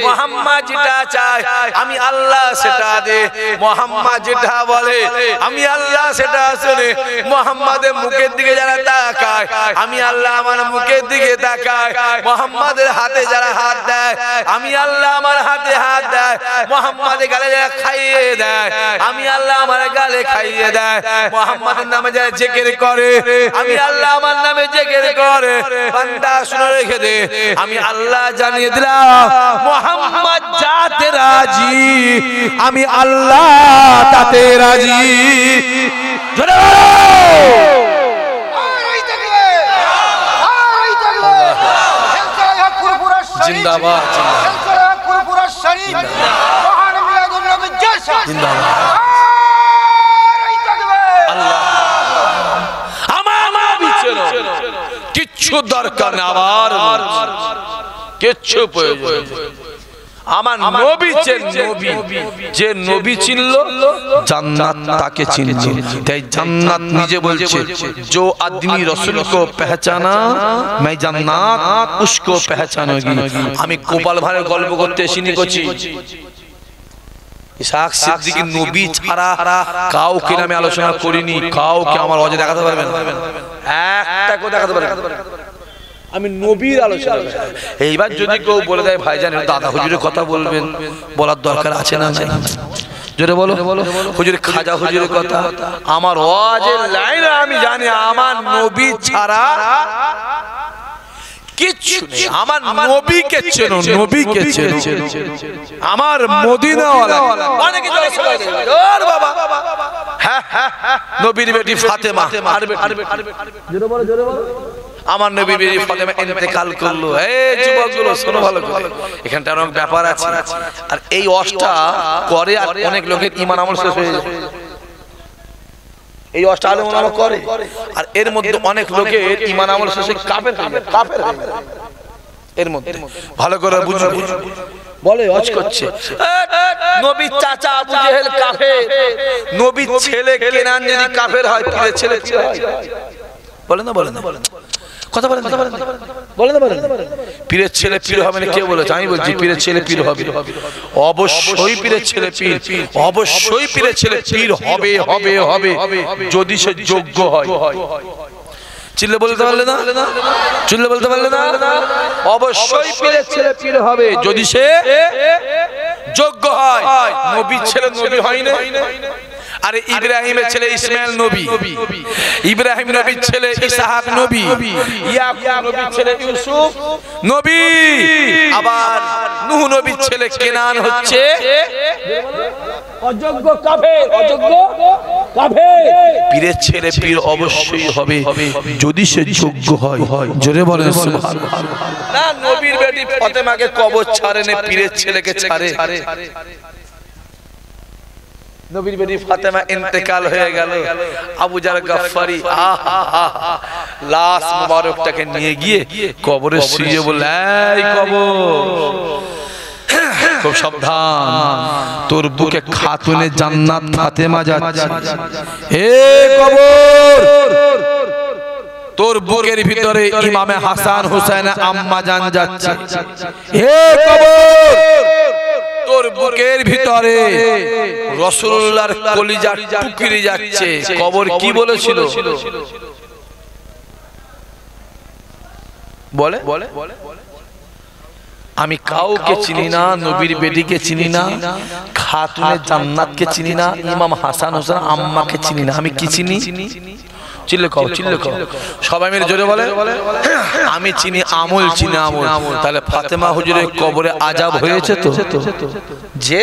মুহাম্মদ যেটা চায় আমি আল্লাহ সেটা দে। মুহাম্মদ যেটা বলে আমি আল্লাহ সেটা শুনে। মুহাম্মাদের মুখের দিকে যারা তাকায় আমি আল্লাহ আমার মুখের দিকে তাকায়। মুহাম্মাদের হাতে যারা হাত দেয় আমি আল্লাহ আমার হাতে হাত দেয়। মুহাম্মাদের গালে যারা খাইয়ে দেয় আমি আল্লাহ আমার গালে খাইয়ে দেয়। মুহাম্মাদের নামে যারা জিকির করে আমি আল্লাহ আমার নামে জিকির করে। বান্দা শুনে রেখে দে, আমি আল্লাহ জানিয়ে দিলাম মুহাম্মদ যাতে রাজি আমি আল্লাহ তাতে রাজি। জিন্দাবাদ, কিচ্ছু দরকার নেই, আবার কিচ্ছু প্রয়োজন। আমার নবী নবী, যে নবী চিনলো জান্নাত তাকে চিনলো। তাই জান্নাত নিজে বলছে, जो आदमी रसूल को पहचाना मैं जन्नत उसको पहचानूंगी। আমি গোপাল ভাঁড়ের গল্প করতে এসিনি করছি। ইসহাক সিদ্দিকী নবী ছাড়া কাউকে আমি আলোচনা করিনি। কাউকে আমার অজে দেখাতে পারবেন? একটা কেউ দেখাতে পারবেন? আমি নবীর আলোচনা। এইবার যদি কেউ বলে দেয় ভাইজান দাদা হুজুরের কথা বলবেন, বলার দরকার আছে না? জোরে বলো। হুজুর খাজা হুজুরের কথা, আমার ওয়াজের লাইন আমি জানি আমার নবী ছাড়া কিচ্ছু নেই। আমার নবীকে চেনো, নবীকে চেনো, আমার মদিনাওয়ালা। অনেকে ওর বাবা হ্যাঁ হ্যাঁ নবীর বেটি ফাতেমা, জোরে বলো, জোরে বলো। আমার নবী বেটি ফাতেমা ইন্তেকাল করলো। এই যুবকগুলো শোনো ভালো করে, এখানটা অনেক ব্যাপার আছে। আর এই অষ্টা করে আর অনেক লোকের ঈমান আমল শেষ হয়ে যায়। এই অষ্টা আলেম ওলামা করে আর এর মধ্যে অনেক লোকের ঈমান আমল শেষে কাফের হয়ে যায়, কাফের হয়ে যায়। এর মধ্যে ভালো করে বুঝুন, বলে হজ করছে নবীর চাচা আবু জেহেল কাফের, নবীর ছেলে কেনান যদি কাফের হয় তাহলে ছেলে কি হয়? বলে না, বলে না, কথা বলেন, কথা বলেন, বলে না, বলেন। পীরের ছেলে পীর হবে না কে বলেছে? আমি বলছি পীরের ছেলে পীর হবে, অবশ্যই পীরের ছেলে পীর, অবশ্যই পীরের ছেলে পীর হবে, হবে, হবে যদি সে যোগ্য হয়। চিল্লে বলতে পারলে না? চিল্লে বলতে পারলে না? অবশ্যই পীরের ছেলে পীর হবে যদি সে যোগ্য হয়। নবীর ছেলে নবী হয় না? আরে ইব্রাহিমের ছেলে ইসমাইল নবী, ইব্রাহিম নবীর ছেলে ইসহাক নবী, ইয়াকুব নবীর ছেলে ইউসুফ নবী, আবার নূহ নবীর ছেলে কেনান হচ্ছে অযোগ্য কাফের, অযোগ্য কাফের। পীরের ছেলে পীর অবশ্যই হবে যদি সে যোগ্য হয়। জোরে বলেন সুবহানাল্লাহ। না নবীর বেটি ফাতেমাকে কবর ছাড়ে না, পীরের ছেলেকে ছাড়ে। নবীর বেটি ফাতেমা ইন্তেকাল হয়ে গেল, আবু জার গফফারি লাশ মুবারকটাকে নিয়ে গিয়ে কবরে শুইয়ে বলল, এই কবর খুব সাবধান, তোর বুকে খাতুনে জান্নাত ফাতেমা যাচ্ছে। এ কবর তোর বুকের ভিতরে ইমামে হাসান হুসাইন আম্মা জান যাচ্ছে। হে কবর তোর বুকের ভিতরে রাসূলুল্লাহর কলিজা টুকরি যাচ্ছে। কবর কি বলেছিল? বলে আমি কাউকে চিনি না, নবীর বেটিকে চিনি না, খাতুনে জান্নাতকে চিনি না, ইমাম হাসান হোসেন আম্মাকে চিনি না। আমি কি চিনি? চিল্লে কও, চিল্লে কও, সবাই মিলে জোরে বলে আমি চিনি আমল, চিনি আমল। তাহলে ফাতেমা হুজুরের কবরে আযাব হয়েছে তো, যে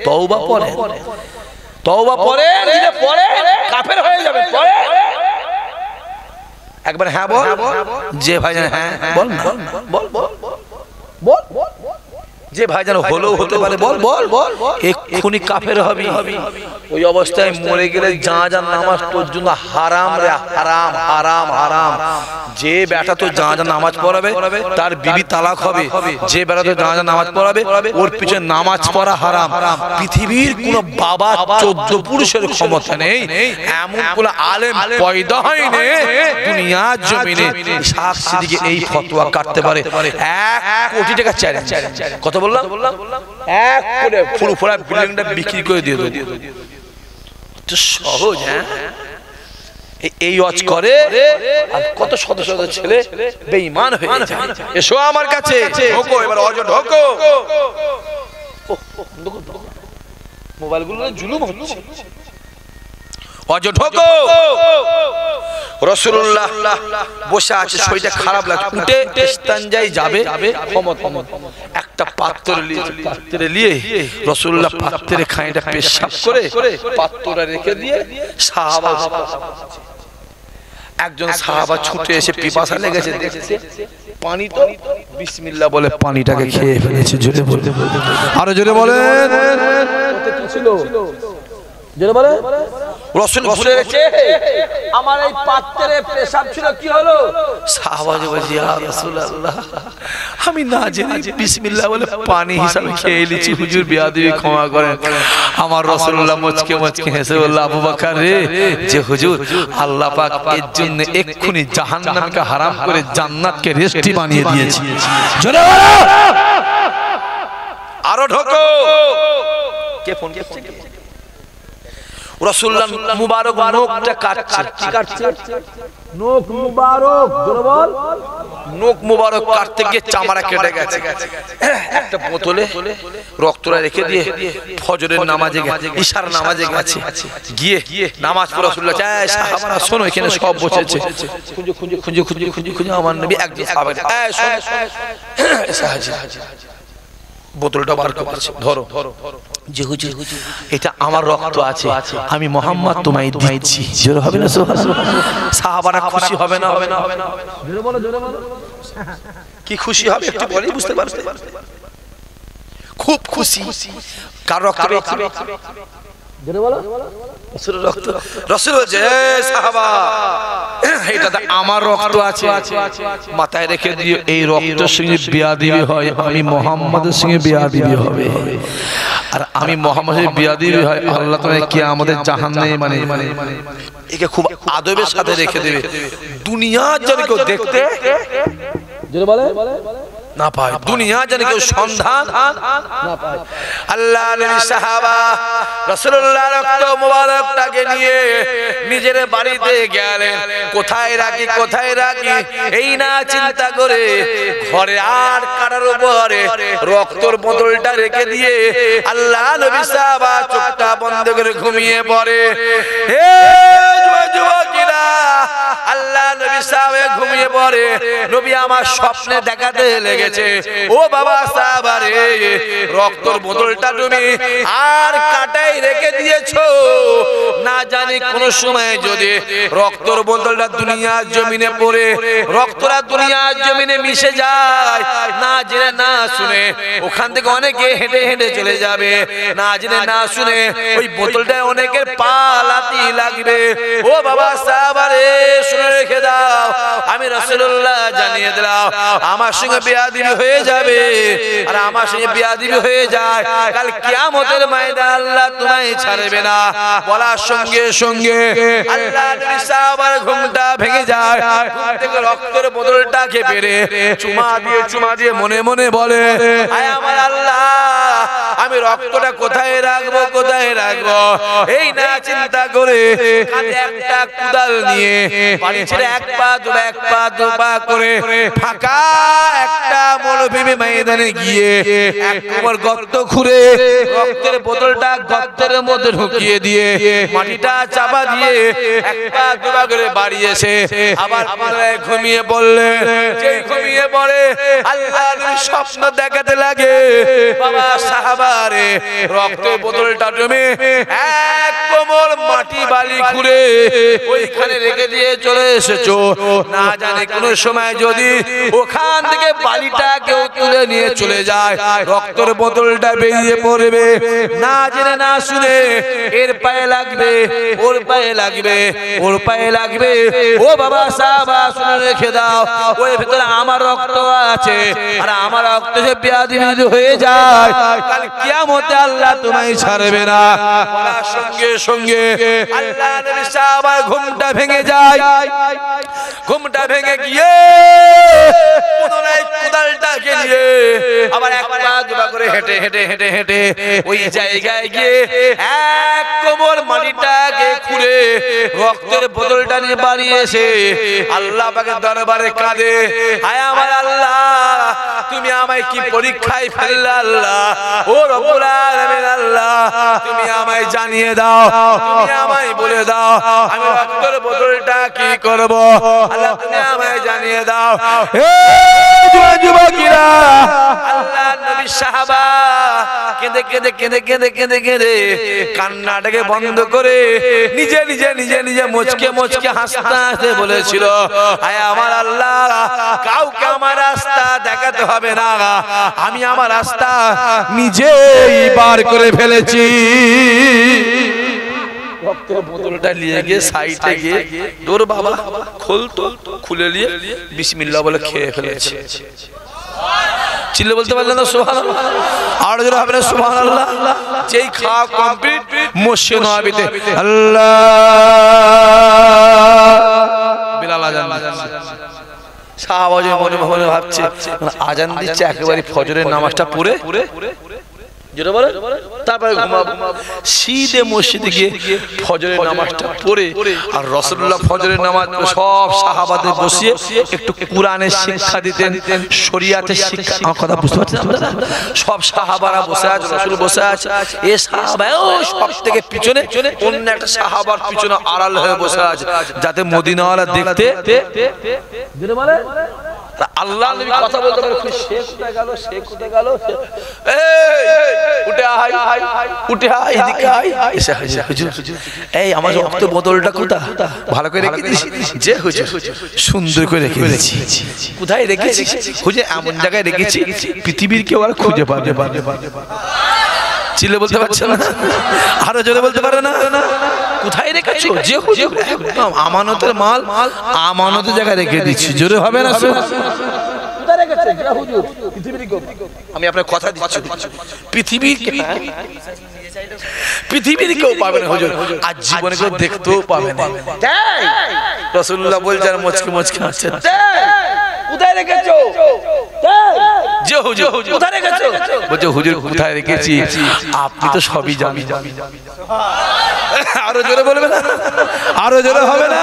তওবা পড়ে, তওবা পড়ে, দিলে পড়ে কাফের হয়ে যাবে। পড়ে একবার হ্যাঁ বল, যে ভাইজান হ্যাঁ বল, বল বল বল, যে ভাইজান হলেও হতে পারে বল বল বল, এক্ষুনি কাফের হবি। ওই অবস্থায় মরে গেলে জানাজার নামাজ পর্যন্ত হারাম রে, হারাম হারাম হারাম। যে বেটা তো জানাজার নামাজ পড়াবে তার বিবি তালাক হবে, যে বেটা তো জানাজার নামাজ পড়াবে ওর পিছনে নামাজ পড়া হারাম। পৃথিবীর কোন বাবা 14 পুরুষের ক্ষমতা নেই, এমন কোন আলেম পয়দা হয়নি দুনিয়ার জমিনে শাহ সিদ্দিকী এই ফতোয়া কাটতে পারে। 1 কোটি টাকা চ্যালেঞ্জ। কত বললাম? 1 কোটি। পুরো পুরো বিল্ডিংটা বিক্রি করে দিয়ে দেব। তো সহজ। হ্যাঁ, এই ওয়াজ করে আর কত শত শত ছেলে বেঈমান হয়ে যায়। এসো আমার কাছে, ঢোকো এবার, ওয়াজ ঢোকো। মোবাইলগুলো জুলুম হচ্ছে। ওয়াজ ঢোকো। রাসূলুল্লাহ বসে আছে, শরীরটা খারাপ লাগছে, উঠে ইস্তানজায় যাবে, একটা পাত্রে নিয়ে রাসূলুল্লাহ পাত্রে খানিকটা পেশাব করে পাত্রটা রেখে দিয়ে সাহাবা, একজন সাহাবা ছুটে এসে পিপাসা লেগেছে, দেখছে পানি তো বিসমিল্লাহ বলে পানিটাকে খেয়ে ফেলেছে। জোরে বলতে বলতে আরো জোরে বলেন, কি ছিল? জোরে বলে রাসূল ভুলে গেছে আমার এই পাত্রে পেশাব ছিল, কি হলো? সাহাবা বলছে ইয়া রাসূলুল্লাহ আমি না জেনে বিসমিল্লাহ বলে পানি হিসাবে খেয়ে নিয়েছি, হুজুর বেয়াদবি ক্ষমা করেন। আমার রাসূলুল্লাহ মুচকে মুচকে হেসে বলল আবু বকর রে, যে হুজুর আল্লাহ পাক এর জন্য এক্ষুনি জাহান্নামকে হারাম করে জান্নাতকে রেস্টি বানিয়ে দিয়েছে। জোরে বলো আরো ঢোকো। কে ফোন করছে? রাসূলুল্লাহ মুবারক নখটা কাটছে। কি কাটছে? নখ মুবারক। জোরে বল। নখ মুবারক কাটতে গিয়ে চামড়া কেটে গেছে। একটা বোতলে রক্তটা রেখে দিয়ে ফজরের নামাজে গেছে, ইশার নামাজে গেছে, গিয়ে নামাজ পড়ে রাসূলুল্লাহ চায় সাহাবারা শোনো, এখানে সব বসেছে, খুঁজে খুঁজে খুঁজে খুঁজে খুঁজে খুঁজে আমার নবী একজন সাহাবা এই শোনো সাহাজি বোতলটা বার করছে, ধরো। যে হুজুর এটা আমার রক্ত আছে, আমি মুহাম্মদ তোমায় দিচ্ছি। জোরে হবে না সুবহানাল্লাহ? সাহাবারা খুশি হবে না? হবে না? জোরে বলো, জোরে বলো। কি খুশি হবে একটু বলেই বুঝতে পারবে। খুব খুশি। কার রক্ত? জোরে বলো। রাসূলের রক্ত। রাসূল বলছে সাহাবা এটা আমার রক্ত আছে, মাথায় রেখে দিও এই রক্তের সঙ্গে বেয়াদবি হয় আমি মুহাম্মাদের সঙ্গে বেয়াদবি হবে, আর আমি মুহাম্মাদের বেয়াদবি হয় আল্লাহ তাআলা কিয়ামতের জাহান্নামে মানে একে খুব আদবের সাথে রেখে দেবে। দুনিয়ার জন্য কেউ দেখতে জোরে বলে না পায়, দুনিয়া যেন কেউ সন্ধান না পায়। আল্লাহ নবী সাহাবা রাসূলুল্লাহ রক্ত মোবারকটাকে নিয়ে নিজের বাড়িতে গেলেন। কোথায় রাখি কোথায় রাখি এই না চিন্তা করে ঘরে আর কাটার উপরে রক্তর বোতলটা রেখে দিয়ে আল্লাহ নবী সাহাবা চোখটা বন্ধ করে ঘুমিয়ে পড়ে। হে যুবকেরা, আল্লাহ নবী সাহাবা ঘুমিয়ে পড়ে। নবী আমার স্বপ্নে দেখাতে লেগেছে, ও বাবা সাহাবা রে, রক্তর বোতলটা তুমি আর কাটাই রেখে দিয়েছো, না জানি কোন সময় যদি রক্তর বোতলটা দুনিয়ার জমিনে পড়ে রক্তটা দুনিয়ার জমিনে মিশে যায়, না জেনে না শুনে ওখান থেকে অনেকে হেঁটে হেঁটে চলে যাবে, না জেনে না শুনে ওই বোতলটায় অনেকের পা লাতি লাগবে। ও বাবা সাহাবা রে, শুনে রেখে দাও, আমি রাসূলুল্লাহ জানিয়ে দিলাম আমার সঙ্গে বেয়াদবি হয়ে যাবে, আর আমার সঙ্গে বেয়াদবি হয়ে যায় কাল কিয়ামতের ময়দানে আল্লাহ তোমায় ছাড়বে না। বলার সঙ্গে সঙ্গে আল্লাহ নবী সাহাবার ঘুমটা ভেঙে যায়। ঘুম থেকে রক্তের বোতলটাকে পেরে চুমা দিয়ে মনে মনে বলে, আয় আমার আল্লাহ, আমি রক্তটা কোথায় রাখবো কোথায় রাখবো এই না চিন্তা করে কাঁধে একটা কুদাল নিয়ে পানি ছেড়ে এক পা দু পা করে ফাঁকা একটা মরুভূমি ময়দানে গিয়ে এক কোমর গর্ত খুঁড়ে রক্তের বোতলটা গর্তের মধ্যে ঢুকিয়ে দিয়ে মাটিটা চাপা দিয়ে এক পা দু পা করে বাড়ি এসে আবার পুনরায় ঘুমিয়ে পড়লে যেই ঘুমিয়ে পড়ে আল্লাহর স্বপ্ন দেখাতে লাগে বাবা সাহাবারে রক্তের বোতলটা জমে এক কোমর মাটি বালি খুঁড়ে ওইখানে রেখে দিয়ে চলে এসেছো না জানে কোন সময় যদি ওখান থেকে বালিটা কেউ তুলে নিয়ে চলে যায় রক্তের বোতলটা বেরিয়ে পড়বে না জেনে না শুনে এর পায়ে লাগবে ওর পায়ে লাগবে ওর পায়ে লাগবে ও বাবা সাহাবা শুনে রেখে দাও ওই ভিতরে আমার রক্ত আছে আর আমার রক্ত যে ব্যাধি হয়ে যায় কাল কিয়ামতে আল্লাহ তোমায় ছাড়বে না বলার সঙ্গে সঙ্গে আল্লাহ নবী সাহাবার ঘুমটা ভেঙে যায় ঘুমটা ভেঙে গিয়ে পুনরায় কুদালটাকে নিয়ে আবার এক পা দুপা করে হেঁটে হেঁটে হেঁটে হেঁটে ওই জায়গায় গিয়ে এক কোমর মাটিটাকে খুঁড়ে রক্তের বোতলটা নিয়ে বাড়ি এসে আল্লাহ পাকের দরবারে কাঁদে হায় আমার আল্লাহ তুমি আমায় কি পরীক্ষায় ফেললে আল্লাহ ও রব্বুল আলামিন আল্লাহ তুমি আমায় জানিয়ে দাও তুমি আমায় বলে দাও আমি রক্তের বোতলটা কি করব আল্লাহ তুমি আমায় জানিয়ে দাও এই যুবকেরা আল্লাহ নবী সাহাবা কেঁদে কেঁদে কেঁদে কেঁদে কেঁদে কেঁদে কান্নাটাকে বন্ধ করে নিজে নিজে নিজে নিজে মুচকে মুচকে হাসতে হাসতে বলেছিল আয় আমার আল্লাহ কাউকে আমার রাস্তা দেখাতে হবে না আমি আমার রাস্তা নিজেই বার করে ফেলেছি রক্তের বোতলটা নিয়ে গিয়ে সাইডে গিয়ে তোর বাবা খোল তো খুলে নিয়ে বিসমিল্লাহ বলে খেয়ে ফেলেছে চিল্লে বলতে পারলেন না সুবহানাল্লাহ আর জোরে হবে না সুবহানাল্লাহ যেই খাওয়া কমপ্লিট মসজিদে নববীতে আল্লাহ বিলাল আজান সাহাবা যে মনে মনে ভাবছে আজান দিচ্ছে একেবারে ফজরের নামাজটা পড়ে যেটা বলে তারপরে ঘুমাবো শীতে মসজিদে গিয়ে ফজরের নামাজটা পড়ে আর রাসূলুল্লাহ ফজরের নামাজ সব সাহাবাদের বসিয়ে একটু কোরআনের শিক্ষা দিতেন শরীয়তের শিক্ষা আমার কথা বুঝতে পারছেন আপনারা সব সাহাবারা বসে আছে রাসূল বসে আছে এই সাহাবা সব থেকে পিছনে অন্য একটা সাহাবার পিছনে আড়াল হয়ে বসে আছে যাতে মদিনাওয়ালা দেখতে যেটা বলে আল্লাহ নবী কথা বলতে পারে সে কোথায় গেল সে কোথায় গেল এই উঠে আয় উঠে আয় এদিকে আয় এসে হুজুর এই আমার রক্ত বোতলটা কোথায় ভালো করে রেখে দিয়েছি যে হুজুর সুন্দর করে রেখে দিয়েছি কোথায় রেখেছি হুজুর এমন জায়গায় রেখেছি পৃথিবীর কেউ আর খুঁজে পাবে চিল্লে বলতে পারছে না আরো জোরে বলতে পারে না কোথায় রেখেছো যে হুজুর একদম আমানতের মাল আমানতের জায়গায় রেখে দিচ্ছি জোরে হবে না কোথায় রেখেছেন যে হুজুর পৃথিবীর কেউ আমি আপনার কথা দিচ্ছি পৃথিবীর কেউ পাবে না হুজুর আজ জীবনে কেউ দেখতেও পাবে না তাই রাসূলুল্লাহ বলছেন মুচকি মুচকি হাসছেন কোথায় রেখেছো যে হুজুর কোথায় রেখেছো বলছে হুজুর কোথায় রেখেছি আপনি তো সবই জানেন আরো জোরে বলবে না আরো জোরে হবে না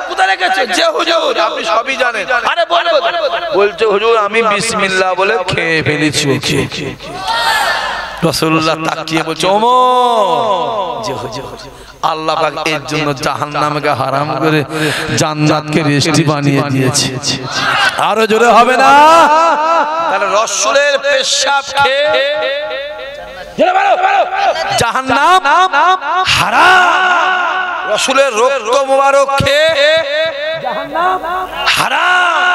কোথায় রেখেছো যে হুজুর আপনি সবই জানেন আরে বলবো বলছে হুজুর আমি বিসমিল্লাহ বলে খেয়ে ফেলেছি রাসূলুল্লাহ তাকিয়ে বলছে ওমর যে হুজুর আল্লাহ পাক এর জন্য জাহান্নামকে হারাম করে জান্নাতকে রেস্টি বানিয়ে দিয়েছে আরো জোরে হবে না তাহলে রাসূলের পেশাব খেয়ে জাহান্নাম হারাম রাসূলের রক্ত মোবারক খেয়ে জাহান্নাম হারাম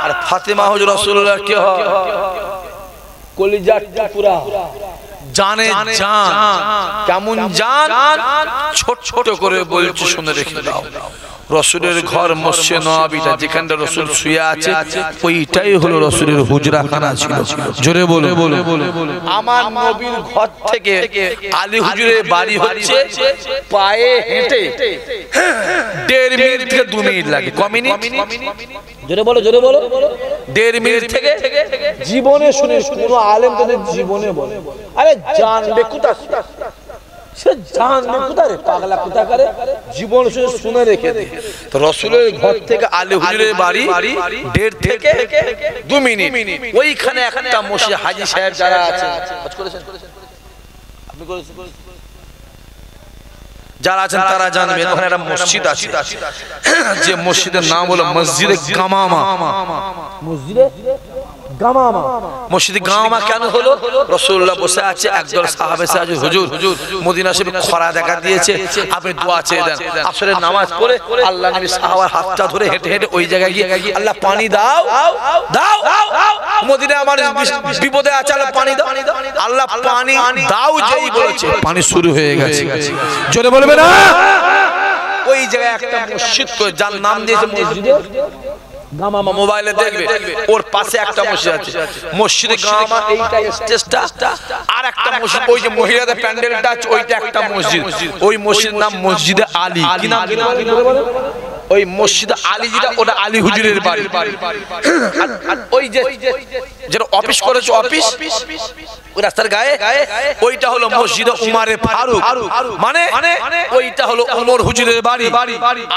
আর ফাতেমা হুজুর রাসূলুল্লাহ কে হয় কলিজার টুকরা জানে জান কেমন জান ছোট ছোট করে বলছে শুনে রেখে দাও রাসূলের ঘর মসজিদে নববীটা যেখানে রাসূল শুয়ে আছে ওইটাই হলো রাসূলের হুজরাখানা ছিল জোরে বলে আমার নবীর ঘর থেকে আলী হুজুরের বাড়ি হচ্ছে পায়ে হেঁটে 1.5 মিনিট থেকে 2 মিনিট লাগে ক মিনিট জোরে বলো, জোরে বলো। 1.5 মিনিট থেকে জীবনে শুনে কোনো আলেম তাদের জীবনে বলে, আরে জানবে কোথায়, সে জানবে কোথায় রে পাগলা কোথায় করে, জীবন শুনে শুনে রেখে দে। তো রাসূলের ঘর থেকে আলী হুজুরের বাড়ি 1.5 থেকে 2 মিনিট, ওইখানে একটা মসজিদ, হাজী সাহেব যারা আছেন, আপনি করেছেন, যারা আছেন তারা জানবেন, ওখানে একটা মসজিদ আছে, যে মসজিদের নাম হলো মসজিদে গামামা। মসজিদে গামামা, মসজিদে গামামা কেন হলো? রাসূলুল্লাহ বসে আছে, একদল সাহাবা এসে আছে, হুজুর মদিনা শরীফে খরা দেখা দিয়েছে, আপনি দোয়া চেয়ে দেন। আসরের নামাজ পড়ে আল্লাহ নবী সাহাবার হাতটা ধরে হেঁটে হেঁটে ওই জায়গায় গিয়ে, আল্লাহ পানি দাও দাও, মদিনা আমার বিপদে আছে, আল্লাহ পানি দাও। আল্লাহ পানি দাও যেই বলেছে, পানি শুরু হয়ে গেছে। জোরে বলবে না? ওই জায়গায় একটা মসজিদ করে, যার নাম দিয়েছে মসজিদে গামামা, মোবাইলে দেখবে ওর পাশে একটা মসজিদ আছে, মসজিদে গামামা, এইটা স্টেজটা। আর একটা মসজিদ, ওই যে মহিলাদের প্যান্ডেলটা আছে, ওইটা একটা মসজিদ, ওই মসজিদের নাম মসজিদে আলী। কি নাম? ওই মসজিদে আলী যেটা, ওটা আলী হুজুরের বাড়ি। ওই যে যেটা অফিস করেছে, অফিস ওই রাস্তার গায়ে, ওইটা হলো মসজিদে উমারে ফারুক, মানে ওইটা হলো ওমর হুজুরের বাড়ি।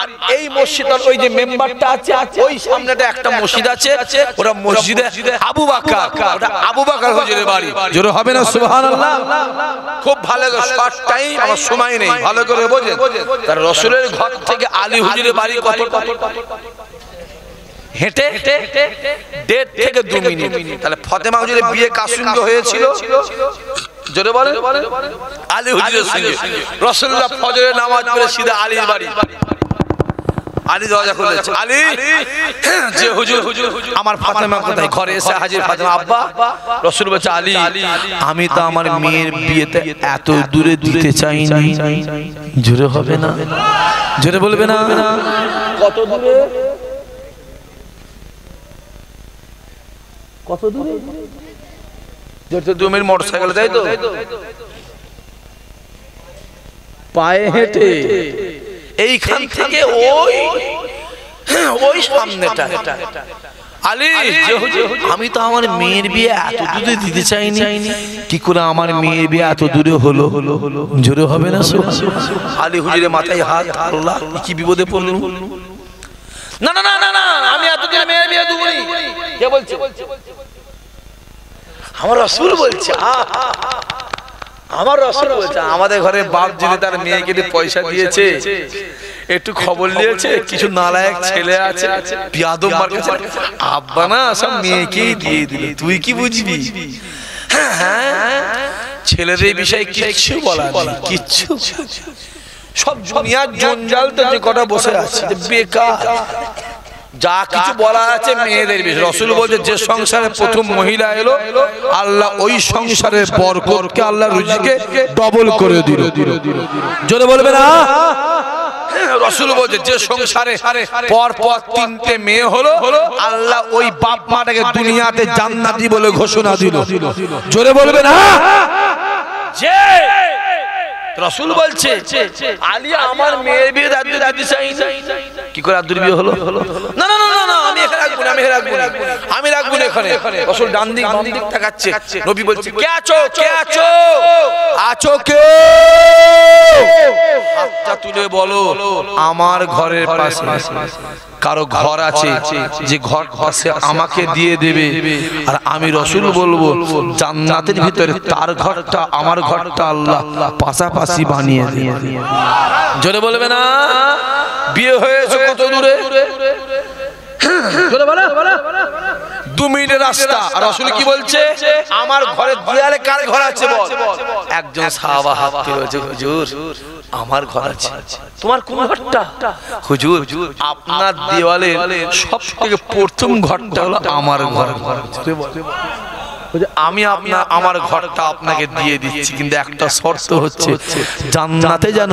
আর এই মসজিদের ওই যে মেম্বারটা আছে, ওই সামনেটা একটা মসজিদ আছে, ওটা মসজিদে আবু বকর, ওটা আবু বকর হুজুরের বাড়ি। জোরে হবে না সুবহানাল্লাহ? খুব ভালো, শর্ট টাইম, আমার সময় নেই, ভালো করে বোঝেন। তার রাসূলের ঘর থেকে আলী হুজুরের বাড়ি কতটা? হেঁটে 1.5 থেকে 2 মিনিট। তাহলে ফাতেমা হুজুরের বিয়ে কার সঙ্গে হয়েছিল? জোরে বলেন। আলী হুজুরের সঙ্গে। রাসূলুল্লাহ ফজরের নামাজ পড়ে সিধা আলীর বাড়ি। আলী দরজা খুলেছে, আলী যে হুজুর, আমার ফাতেমা কোথায়? ঘরে এসে হাজির ফাতেমা, আব্বা। রাসূল বলছে, আলী আমি তো আমার মেয়ের বিয়েতে এত দূরে দিতে চাই না। জোরে হবে না? জোরে বলবে না? কত দূরে? কত দূরে? যেতে 2 মিনিট মোটরসাইকেল, তাই তো? পায়ে হেঁটে এইখান থেকে ওই সামনেটা। আলী আমি তো আমার মেয়ের বিয়ে এত দূরে দিতে চাইনি, কি করে আমার মেয়ের বিয়ে এত দূরে হলো? জোরে হবে না? আলী হুজুরের মাথায় হাত, আল্লাহ কি বিপদে পড়ল। না না না না, আমি এত দূরে মেয়ের বিয়ে দেবো না। কে বলছে? আমার রাসূল বলছে। আমার রাসূল বলছে, আমাদের ঘরে বাপ যদি তার মেয়েকে পয়সা দিয়েছে, একটু খবর নিয়েছে, কিছু নালায়েক ছেলে আছে, বিয়াদব মার কাছে, আব্বা না সব মেয়েকেই দিয়ে দিল, তুই কি বুঝবি? হ্যাঁ, ছেলেদের বিষয়ে কিচ্ছু বলা নেই, কিচ্ছু। সব দুনিয়ার জঞ্জাল তো যে কটা বসে আছে, বেকার। যা কিছু বলা আছে মেয়েদের বিষয়। রাসূল বলছে, যে সংসারে প্রথম মহিলা এলো, আল্লাহ ওই সংসারের বরকতকে, আল্লাহ রুজিকে ডবল করে দিল। জোরে বলবে না? রাসূল বলছে, যে সংসারে পর পর 3টে মেয়ে হলো, আল্লাহ ওই বাপ মাটাকে দুনিয়াতে জান্নাতি বলে ঘোষণা দিল। জোরে বলবে না? যে রাসূল বলছে, আলী আমার মেয়ের বিয়ে দিতে চাই। কি করে আব্দুল বিয়ে হলো? না না না না, আমি এখানে রাখবো না, আমি রাখবো না এখানে। রাসূল ডান দিক বাম দিক তাকাচ্ছে, নবী বলছে, কে আছো? কে আছো? আছো কে? হাতটা তুলে বলো, আমার ঘরের পাশে কারো ঘর আছে, যে ঘর পাশে আমাকে দিয়ে দেবে, আর আমি রাসূল বলবো জান্নাতের ভিতরে তার ঘরটা আমার ঘরটা আল্লাহ পাশাপাশি বানিয়ে দিয়ে। জোরে বলবে না? বিয়ে হয়েছে কত দূরে? 2 মিনিটের রাস্তা। আর রাসূল কি বলছে? আমার ঘরের দেয়ালে কার ঘর আছে বল? একজন সাহাবা হাত তুলেছে, হুজুর আমার ঘর আছে। তোমার কোন ঘরটা? হুজুর আপনার দেওয়ালের সবথেকে প্রথম ঘরটা হলো আমার ঘর। আমি আমার ঘরটা আপনাকে দিয়ে দিচ্ছি, কিন্তু একটা শর্ত হচ্ছে, জান্নাতে যেন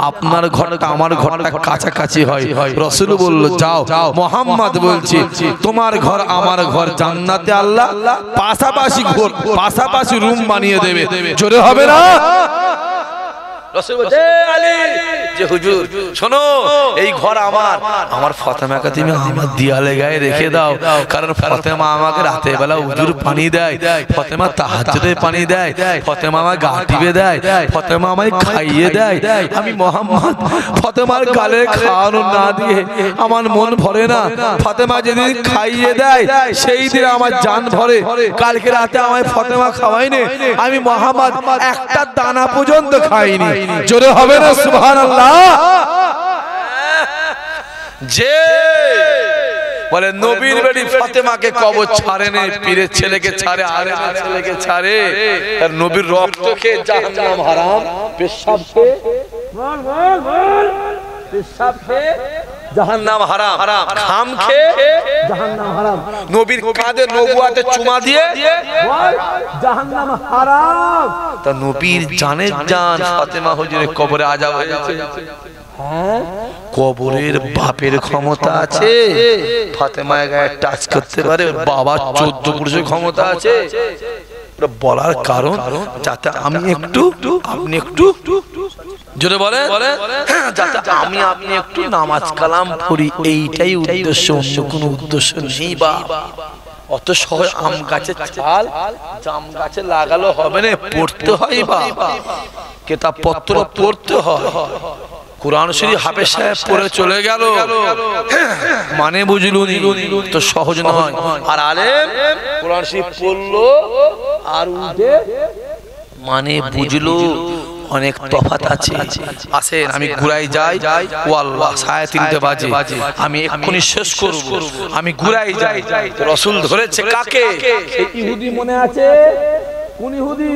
আপনার ঘরটা আমার ঘরটা কাছাকাছি হয়। রাসূল বলল, যাও। মুহাম্মদ বলছে, তোমার ঘর আমার ঘর জান্নাতে আল্লাহ পাশাপাশি ঘর, পাশাপাশি রুম বানিয়ে দেবে। জোরে হবে না? রাসূল বলছে, আলী যে হুজুর শোনো এই ঘর আমার ফাতেমাকে তুমি আমার দেয়ালে গায়ে রেখে দাও, কারণ ফাতেমা আমাকে রাতে বেলা হুজুর পানি দেয়, ফাতেমা তাহাজ্জুদে পানি দেয়, ফাতেমা আমায় গা টিপে দেয়, ফাতেমা আমায় খাইয়ে দেয়। আমি মোহাম্মদ ফাতেমার গালে খাওয়ানো না দিয়ে আমার মন ভরে না। ফাতেমা যেদিন খাইয়ে দেয় সেই দিন আমার জান ভরে। কালকে রাতে আমায় ফাতেমা খাওয়াইনি, আমি মোহাম্মদ একটা দানা পর্যন্ত খাইনি। জোরে হবে না সুবহানাল্লাহ? যে বলে নবীর বেটি ফাতেমাকে কবর ছাড়ে নে, পীরের ছেলেকে ছাড়ে, আলেমের ছেলেকে ছাড়ে, আর নবীর রক্ত খেয়ে জাহান্নাম হারাম, পেশাব খেয়ে পেশাব খেয়ে জাহান্নাম হারাম, খাম খেয়ে জাহান্নাম হারাম, নবীর কাঁধে নবুয়াতে চুমা দিয়ে জাহান্নাম হারাম। তা নবীর জানের জান ফাতেমা হুজুরের কবরে আযাব হয়েছে। হ্যাঁ, কবরের বাপের ক্ষমতা আছে, ফাতেমার গায়ে টাচ করতে পারে, বাবা 14 পুরুষের ক্ষমতা আছে। বলার কারণ যাতে আমি একটু আপনি একটু জোরে বলে যাতে আমি আপনি একটু নামাজ কালাম পড়ি, এইটাই উদ্দেশ্য, অন্য কোনো উদ্দেশ্য নেই। বা অত সহজ আম গাছে চাল জাম গাছে লাগালো হবে না, পড়তে হয় বা কিতাব পত্র পড়তে হয়। কোরআন শরীফ হাফেজ সাহেব পড়ে চলে গেল, মানে বুঝলু তো সহজ নয়। আর আলেম কোরআন শরীফ পড়লো আর উঠে মানে বুঝলো, অনেক তফাৎ আছে। আসেন আমি ঘুরাই যাই, ও আল্লাহ 3:30 বাজে, আমি এক্ষুনি শেষ করব। আমি ঘুরাই যাই, রাসূল ধরেছে কাকে? ইহুদি মনে আছে? কোন ইহুদি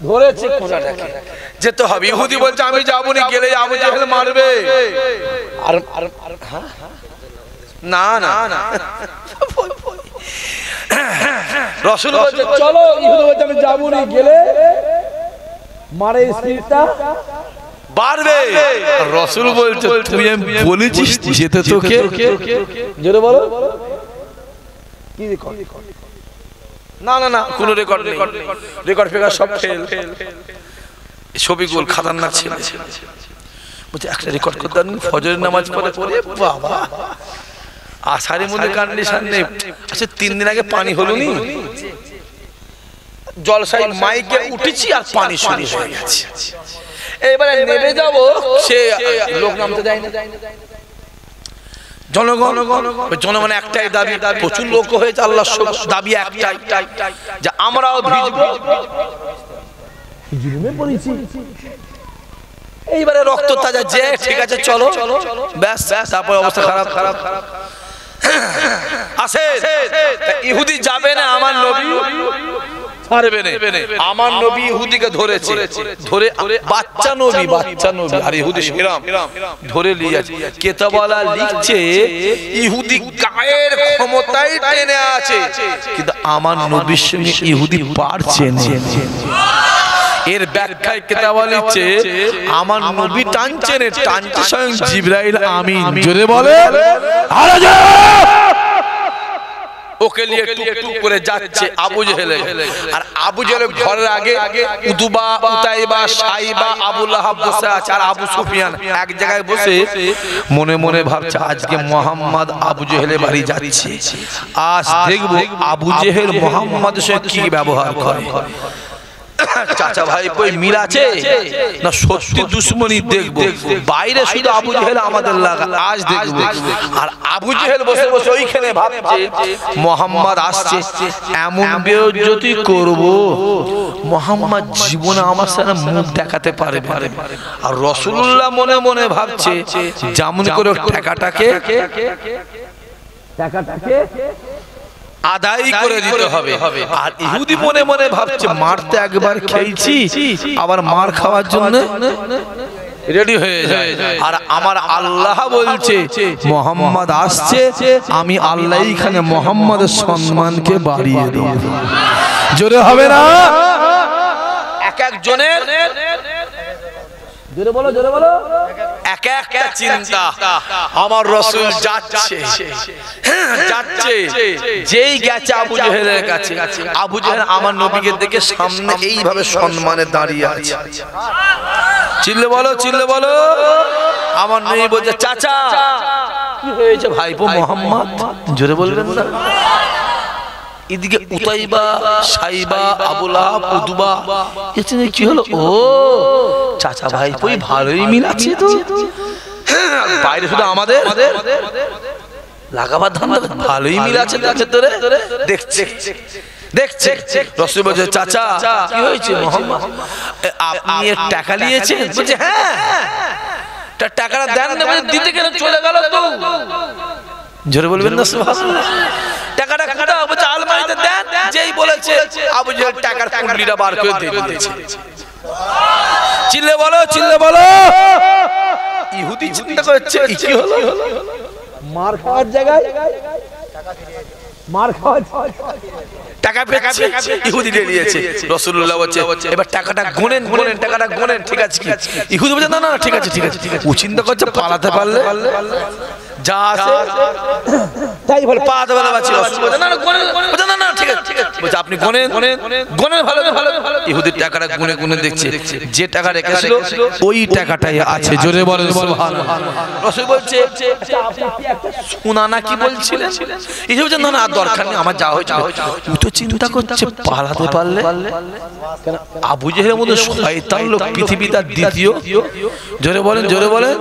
ধরেছে? কোনটাকে যেতে হবে? ইহুদি বলছে আমি যাব না, গেলে আবু জাহেল মারবে। আর না না না, রাসূল বলছে চলো, ইহুদি বলছে আমি যাব না, গেলে মারে স্পিরিটটা বাড়বে। রাসূল বলছে তুই আমি বলেছিস যেতে তোকে, জোরে বলো কি রেকর্ড? না না না, কোন রেকর্ড নেই, রেকর্ড ফেকার সব ফেল। ছবিগুলো খাতারনাক ছিল। বলছে একটা রেকর্ড করতে দেন, ফজরের নামাজ পড়ে পড়ে বাবা আষাঢ়ের মধ্যে কন্ডিশন নেই। আচ্ছা 3 দিন আগে পানি হলো নি, জলসাই মাইকে উঠেছি আর পানি শুরু হয়ে গেছে। এবারে নেমে যাব, সে লোক নামতে দেয় না। জনগণ একটাই দাবি, প্রচুর লোক হয়েছে, আল্লাহর দাবি একটাই যে আমরাও ভিজবো, জুলুমে পড়েছি। এইবারে রক্ত তাজা, যে ঠিক আছে চলো, ব্যাস তারপর অবস্থা খারাপ। আসে ইহুদি যাবে না, আমার নবী ছাড়বে না। আমার নবী ইহুদিকে ধরেছে, ধরে বাচ্চা নবী আর ইহুদি সেরাম ধরে নিয়ে যাচ্ছে। কেতাবওয়ালা লিখছে ইহুদি গায়ের ক্ষমতায় টেনে আছে, কিন্তু আমার নবীর সঙ্গে ইহুদি পারছে না। এর ব্যাখ্যায় কেতাবওয়ালা লিখছে আমার নবী টানছে স্বয়ং জিবরাইল আমিন। জোরে বলে ওকে নিয়ে টুকটুক করে যাচ্ছে আবু জেহেল। আর আবু জেহেলের ঘরের আগে উতবা, উতাইবা, সাইবা, আবু লাহাব বসে আছে, আর আবু সুফিয়ান এক জায়গায় বসে মনে মনে ভাবছে আজকে মোহাম্মদ আবু জেহেলের বাড়ি যাচ্ছে, আজ দেখবো আবু জেহেল মোহাম্মদের সঙ্গে কি ব্যবহার করে। চাচা ভাই কই মিল আছে না সত্যি দুশ্মনী দেখবো? বাইরে শুধু আবু জেহেল আমাদের লাগা, আজ দেখবো। আর আবু জেহেল বসে বসে ওইখানে ভাবছে মোহাম্মদ আসছে, এমন বেইজ্জতি করব মোহাম্মদ জীবনে আমার সাথে মুখ দেখাতে পারবে। আর রাসূলুল্লাহ মনে মনে ভাবছে যেমন করে টাকাটাকে আদায় করে দিতে হবে। আর ইহুদি মনে মনে ভাবছে মারতে একবার খেয়েছি, আবার মার খাওয়ার জন্য রেডি হয়ে যায়। আর আমার আল্লাহ বলছে মোহাম্মদ আসছে, আমি আল্লাহ এখানে মোহাম্মদের সম্মানকে বাড়িয়ে দেব। জোরে হবে না? এক একজনের জোরে বলো, জোরে বলো, এক একটা চিন্তা। আমার রাসূল যাচ্ছে, যেই গেছে আবু জেহেলের কাছে, আবু জেহেল আমার নবীকে দেখে সামনে এইভাবে সম্মানে দাঁড়িয়ে আছে। চিল্লে বলো, চিল্লে বলো। আমার নবী বলছে চাচা কি হয়েছে ভাইপো মোহাম্মদ, জোরে বলবেন না। এদিকে উতাইবা, সাইবা, আবু লাহাব, উতবা, এখানে কি হলো? ও চাচা ভাইপোই ভালোই মিল আছে তো। বাইরে শুধু আমাদের লাগাবার ধান্দা, ভালোই মিল আছে তোরে। দেখছে দেখছে রাসূল বলছে চাচা কি হয়েছে মোহাম্মদ, আপনি টাকা নিয়েছেন? বলছে হ্যাঁ। টাকাটা দেন না, বলে দিতে কেন চলে গেল তো। জোরে বলবেন না সুবহানাল্লাহ। টাকাটা কোথা? বলছে আলমারিতে দেন। যেই বলেছে আবু জাহেল টাকার পুঁটলিটা বার করে দিয়ে দিয়েছে। চিল্লে বলো, চিল্লে বলো। ইহুদি চিন্তা করছে কি হলো, মার খাওয়ার জায়গায় মার খাওয়া, টাকা পেয়েছে ইহুদি নিয়েছে। রাসূলুল্লাহ বলছে এবার টাকাটা গুনেন, গুনেন, টাকাটা গুনেন, ঠিক আছে কি? ইহুদি বলছে না না ঠিক আছে ঠিক আছে। ও চিন্তা করছে পালাতে পারলে যা আছে তাই বলে পালাতে পারলে বাঁচি। রাসূল বলছে না না গুনেন, বলছে না না ঠিক আছে ঠিক আছে। বলছে আপনি গুনেন, গুনেন ভালো ভালো। ইহুদির টাকাটা গুনে গুনে দেখছে যে টাকা রেখেছিল ওই টাকাটাই আছে। জোরে বলেন সুবহানাল্লাহ। রাসূল বলছে আপনি কি একটা সোনা নাকি বলছিলেন? ইহুদি বলছে না না দরকার নেই, আমার যা হয়েছে। ও তো চিন্তা করছে পালাতে পারলে, কেন আবু জেহেলের মধ্যে শয়তান লোক পৃথিবীতে দ্বিতীয়। জোরে বলেন, জোরে বলেন।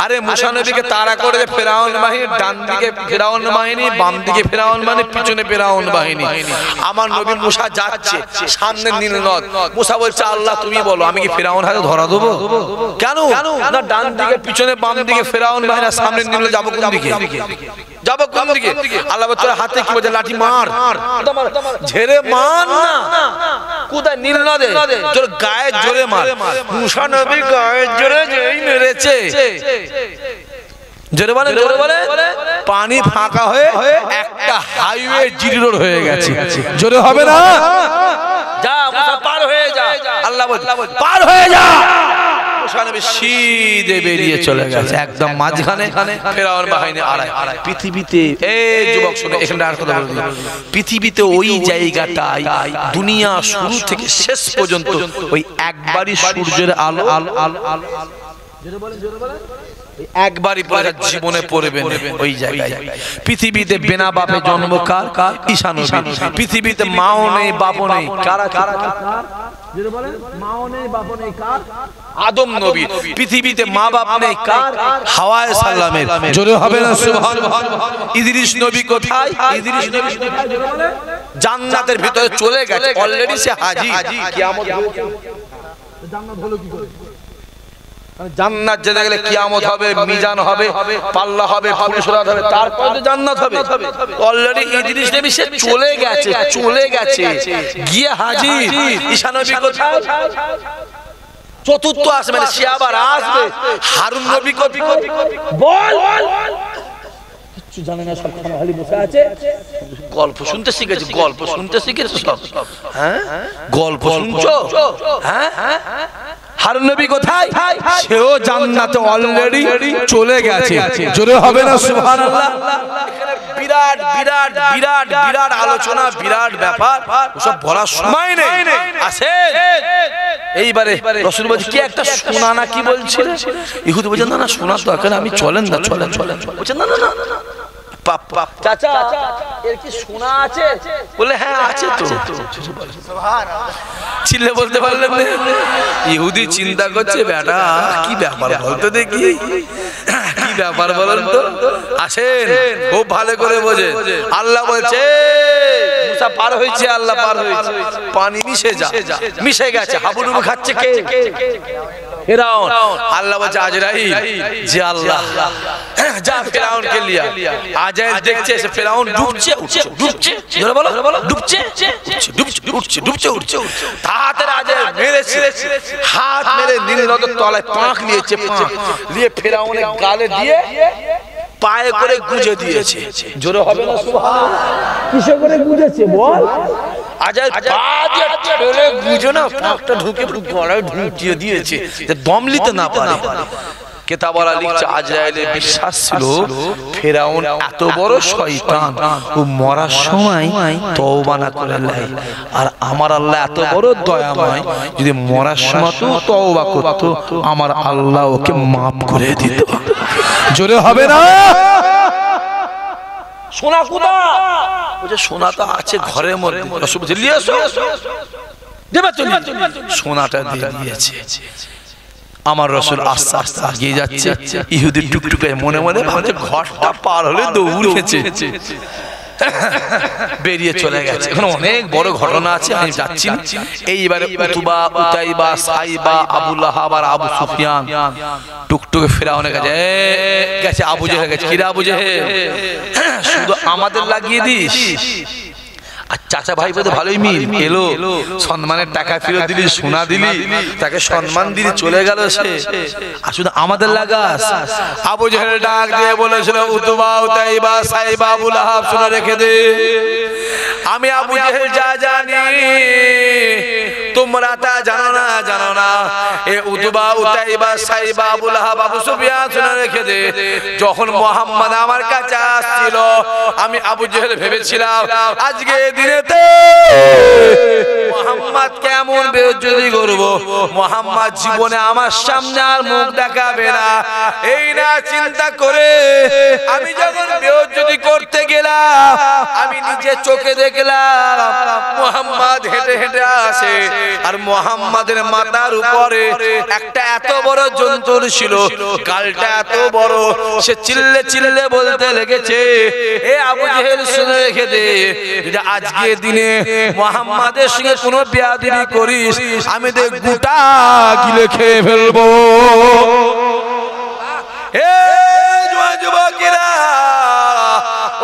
আরে মুসা নবীকে তাড়া করে ফেরাউন বাহিনী, ডান দিকে ফেরাউন বাহিনী, বাম দিকে ফেরাউন বাহিনী, পিছনে ফেরাউন বাহিনী। আমার নবী মুসা যাচ্ছে, সামনে নীল নদ। মুসা বলছে আল্লাহ তুমি বলো আমি কি ফেরাউন হাতে ধরা দেবো? কেন না ডান দিকে পিছনে বাম দিকে ফেরাউন বাহিনী, সামনে নীল যাবো কোন দিকে? যাবো কোন দিকে? আল্লাহ তোর হাতে কি বলছে লাঠি মার, ঝেড়ে মার না। কোথায়? নীল নদে। তোর গায়ে জোরে মার। মুসা নবী গায়ে জোরে যেই মেরেছে, জোরে বলে, জোরে বলে, পানি ফাঁকা হয়ে একটা হাইওয়ে জিডি রোড হয়ে গেছে। জোরে হবে না? যা মুসা পার হয়ে যা। আল্লাহ বলে পার হয়ে যা। মুসা নবী সিধে বেরিয়ে চলে গেছে, একদম মাঝখানে ফেরাউন বাহিনী আড়াই। পৃথিবীতে এই যুবক শুনে এখানে আর কথা বলবো, পৃথিবীতে ওই জায়গাটাই দুনিয়া শুরু থেকে শেষ পর্যন্ত ওই একবারই সূর্যের আলো একবারই জীবনে পড়বে ওই জায়গায়। পৃথিবীতে বেনা বাপে জন্ম কার? ঈসা নবী। পৃথিবীতে মাও নেই বাপও নেই, কারা কারা? মাও নেই বাপও নেই কার? আদম নবী। পৃথিবীতে মা বাপ নেই কার? হাওয়া সালামের। জোরে হবে না সুবহানাল্লাহ। ইদ্রিস নবী কোথায়? ইদ্রিস নবী জান্নাতের ভিতরে চলে গেছে, অলরেডি সে হাজী। কিয়ামত হয়েছে, জান্নাত হলো কি করে? জান্নাত যেতে গেলে কিয়ামত হবে, মিজান হবে, পাল্লা হবে, ফুলসরাত হবে, তারপর তো জান্নাত হবে। অলরেডি ইদ্রিস নবী সে চলে গেছে, চলে গেছে, গিয়ে হাজির। ঈসা নবী কোথায়? চতুর্থ আসমানে, সে আবার আসবে। হারুন নবী কোথায়? বল কিছু জানে না, সব খালি বসে আছে, গল্প শুনতে শিখেছে, গল্প শুনতে শিখেছে সব। হ্যাঁ গল্প শুনছো? হ্যাঁ হারুন নবী কোথায়? সেও জান্নাতে অলরেডি চলে গেছে। জোরে হবে না সুবহানাল্লাহ। এখানে বিরাট বিরাট বিরাট বিরাট আলোচনা, বিরাট ব্যাপার, সব বলার সময় নেই। আসেন এইবারে রাসূল বলছে কি একটা সোনা না কি বলছিলেন? ইহুদি বলছে না না সোনার দরকার, আমি চলেন না, চলেন চলেন। বলছে না না না চাচা এর কি সোনা আছে? বলে হ্যাঁ আছে তো। চিল্লে বলতে পারলেন না? ইহুদি চিন্তা করছে বেটা কি ব্যাপার বলতো দেখি, কি ব্যাপার বলেন তো। আসেন খুব ভালো করে বোঝে। আল্লাহ বলছে মুসা পার হয়েছে, আল্লাহ পার হয়েছে, পানি মিশে যা, মিশে গেছে। হাবুডুবু খাচ্ছে কে? ফেরাউন। আল্লাহ বলছে আজরাইল যে আল্লাহ যা ফেরাউনকে লিয়া। আজরাইল দেখছে সে ফেরাউন ডুবছে, ডুবছে, জোরে বলো ডুবছে, ডুবছে, উঠছে, ডুবছে, উঠছে। তাড়াতাড়ি আজরাইল মেরেছে, হাত মেরে নীল নদের তলায় পাঁক নিয়েছে, পাঁক দিয়ে ফেরাউনের গালে দিয়ে পায়ে করে গুজে দিয়েছে। জোরে হবে না সুবহানাল্লাহ। কিসে করে গুজেছে বল? আজরাইল পা দিয়ে ঠেলে গুজে না পাঁকটা ঢুকে গলায় ঢুকিয়ে দিয়েছে যে দম নিতে না পারে। কেতাবরা লিখছে আজরাইলের বিশ্বাস ছিল ফেরাউন এত বড় শয়তান, ও মরার সময় তওবা না করে লাই, আর আমার আল্লাহ এত বড় দয়াময়, যদি মরার সময় তো তওবা করত আমার আল্লাহ ওকে মাফ করে দিত। জোরে হবে না? সোনা কোথা? বলছে সোনা তো আছে ঘরের মধ্যে। সোনাটা দিয়ে দিয়েছে। আমার রাসূল আস্তে আস্তে এগিয়ে যাচ্ছে, ইহুদি টুকটুকে মনে মনে ভাবছে ঘরটা পার হলে দৌড়েছে, বেরিয়ে চলে গেছে। এখন অনেক বড় ঘটনা আছে, আমি যাচ্ছি না। এইবারে উতবা, উতাইবা, সাইবা, আবু লাহাব আর আবু সুফিয়ান টুকটুকে ফেরাউনের কাছে গেছে। আবু জেহেল গেছে, কিরা আবু জেহেল শুধু আমাদের লাগিয়ে দিস? আর চাচা ভাই বলতে ভালোই মিল এলো, সম্মানের টাকা ফেরত দিলি, সোনা দিলি, তাকে সম্মান দিলি, চলে গেল সে, আর শুধু আমাদের লাগাস? আবু জেহেল ডাক দিয়ে বলেছিল উতবা, উতাইবা, সাইবা, আবু লাহাব শুনে রেখে দে, আমি আবু জেহেল যা জানি তোমরা তা জানো না, জানো না। এ উতবা, উতাইবা, সাইবা, আবু লাহাব, আবু সুফিয়ান শুনে রেখে দে, যখন মুহাম্মদ আমার কাছে আসছিল আমি আবু জেহেল ভেবেছিলাম আজকে দিনেতে মুহাম্মদ কেমন বেইজ্জতি করব, মুহাম্মদ জীবনে আমার সামনে আর মুখ দেখাবে না, এই না চিন্তা করে আমি যখন বেইজ্জতি করতে গেলাম আমি নিজে চোখে দেখলাম মুহাম্মদ হেঁটে হেঁটে আসে, আর মুহাম্মাদের মাথার উপরে একটা এত বড় জন্তু ছিল, গালটা এত বড়, সে চিল্লে চিল্লে বলতে লেগেছে এ আবু জেহেল শুনে রেখে দে, যদি আজকে দিনে মুহাম্মাদের সঙ্গে কোনো বেয়াদবি করিস আমি দেখ গোটা গিলে খেয়ে ফেলবো। হে যুবকেরা,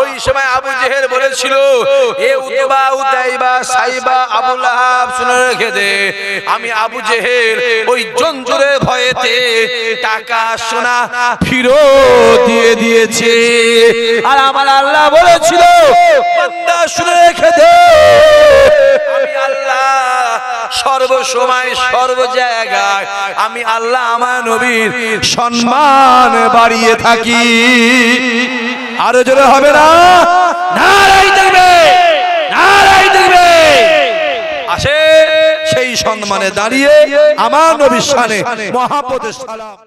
ওই সময় আবু জেহেল বলেছিল এ উতবা, উতাইবা, সাইবা, আবু লাহাব শুনে রেখে দে, আমি আবু জেহেল ওই জন্তুরের ভয়েতে টাকা সোনা ফিরত দিয়ে দিয়েছে, আর আমার আল্লাহ বলেছিল বান্দা শুনে রেখে দে, আমি আল্লাহ সর্বসময় সর্ব জায়গায় আমি আল্লাহ আমার নবীর সম্মান বাড়িয়ে থাকি। আরো জোরে হবে না? নারাই দেখবে, নারাই দেখবে। আসে সেই সম্মানে দাঁড়িয়ে আমার নবীর শানে মহাপদের সালাম।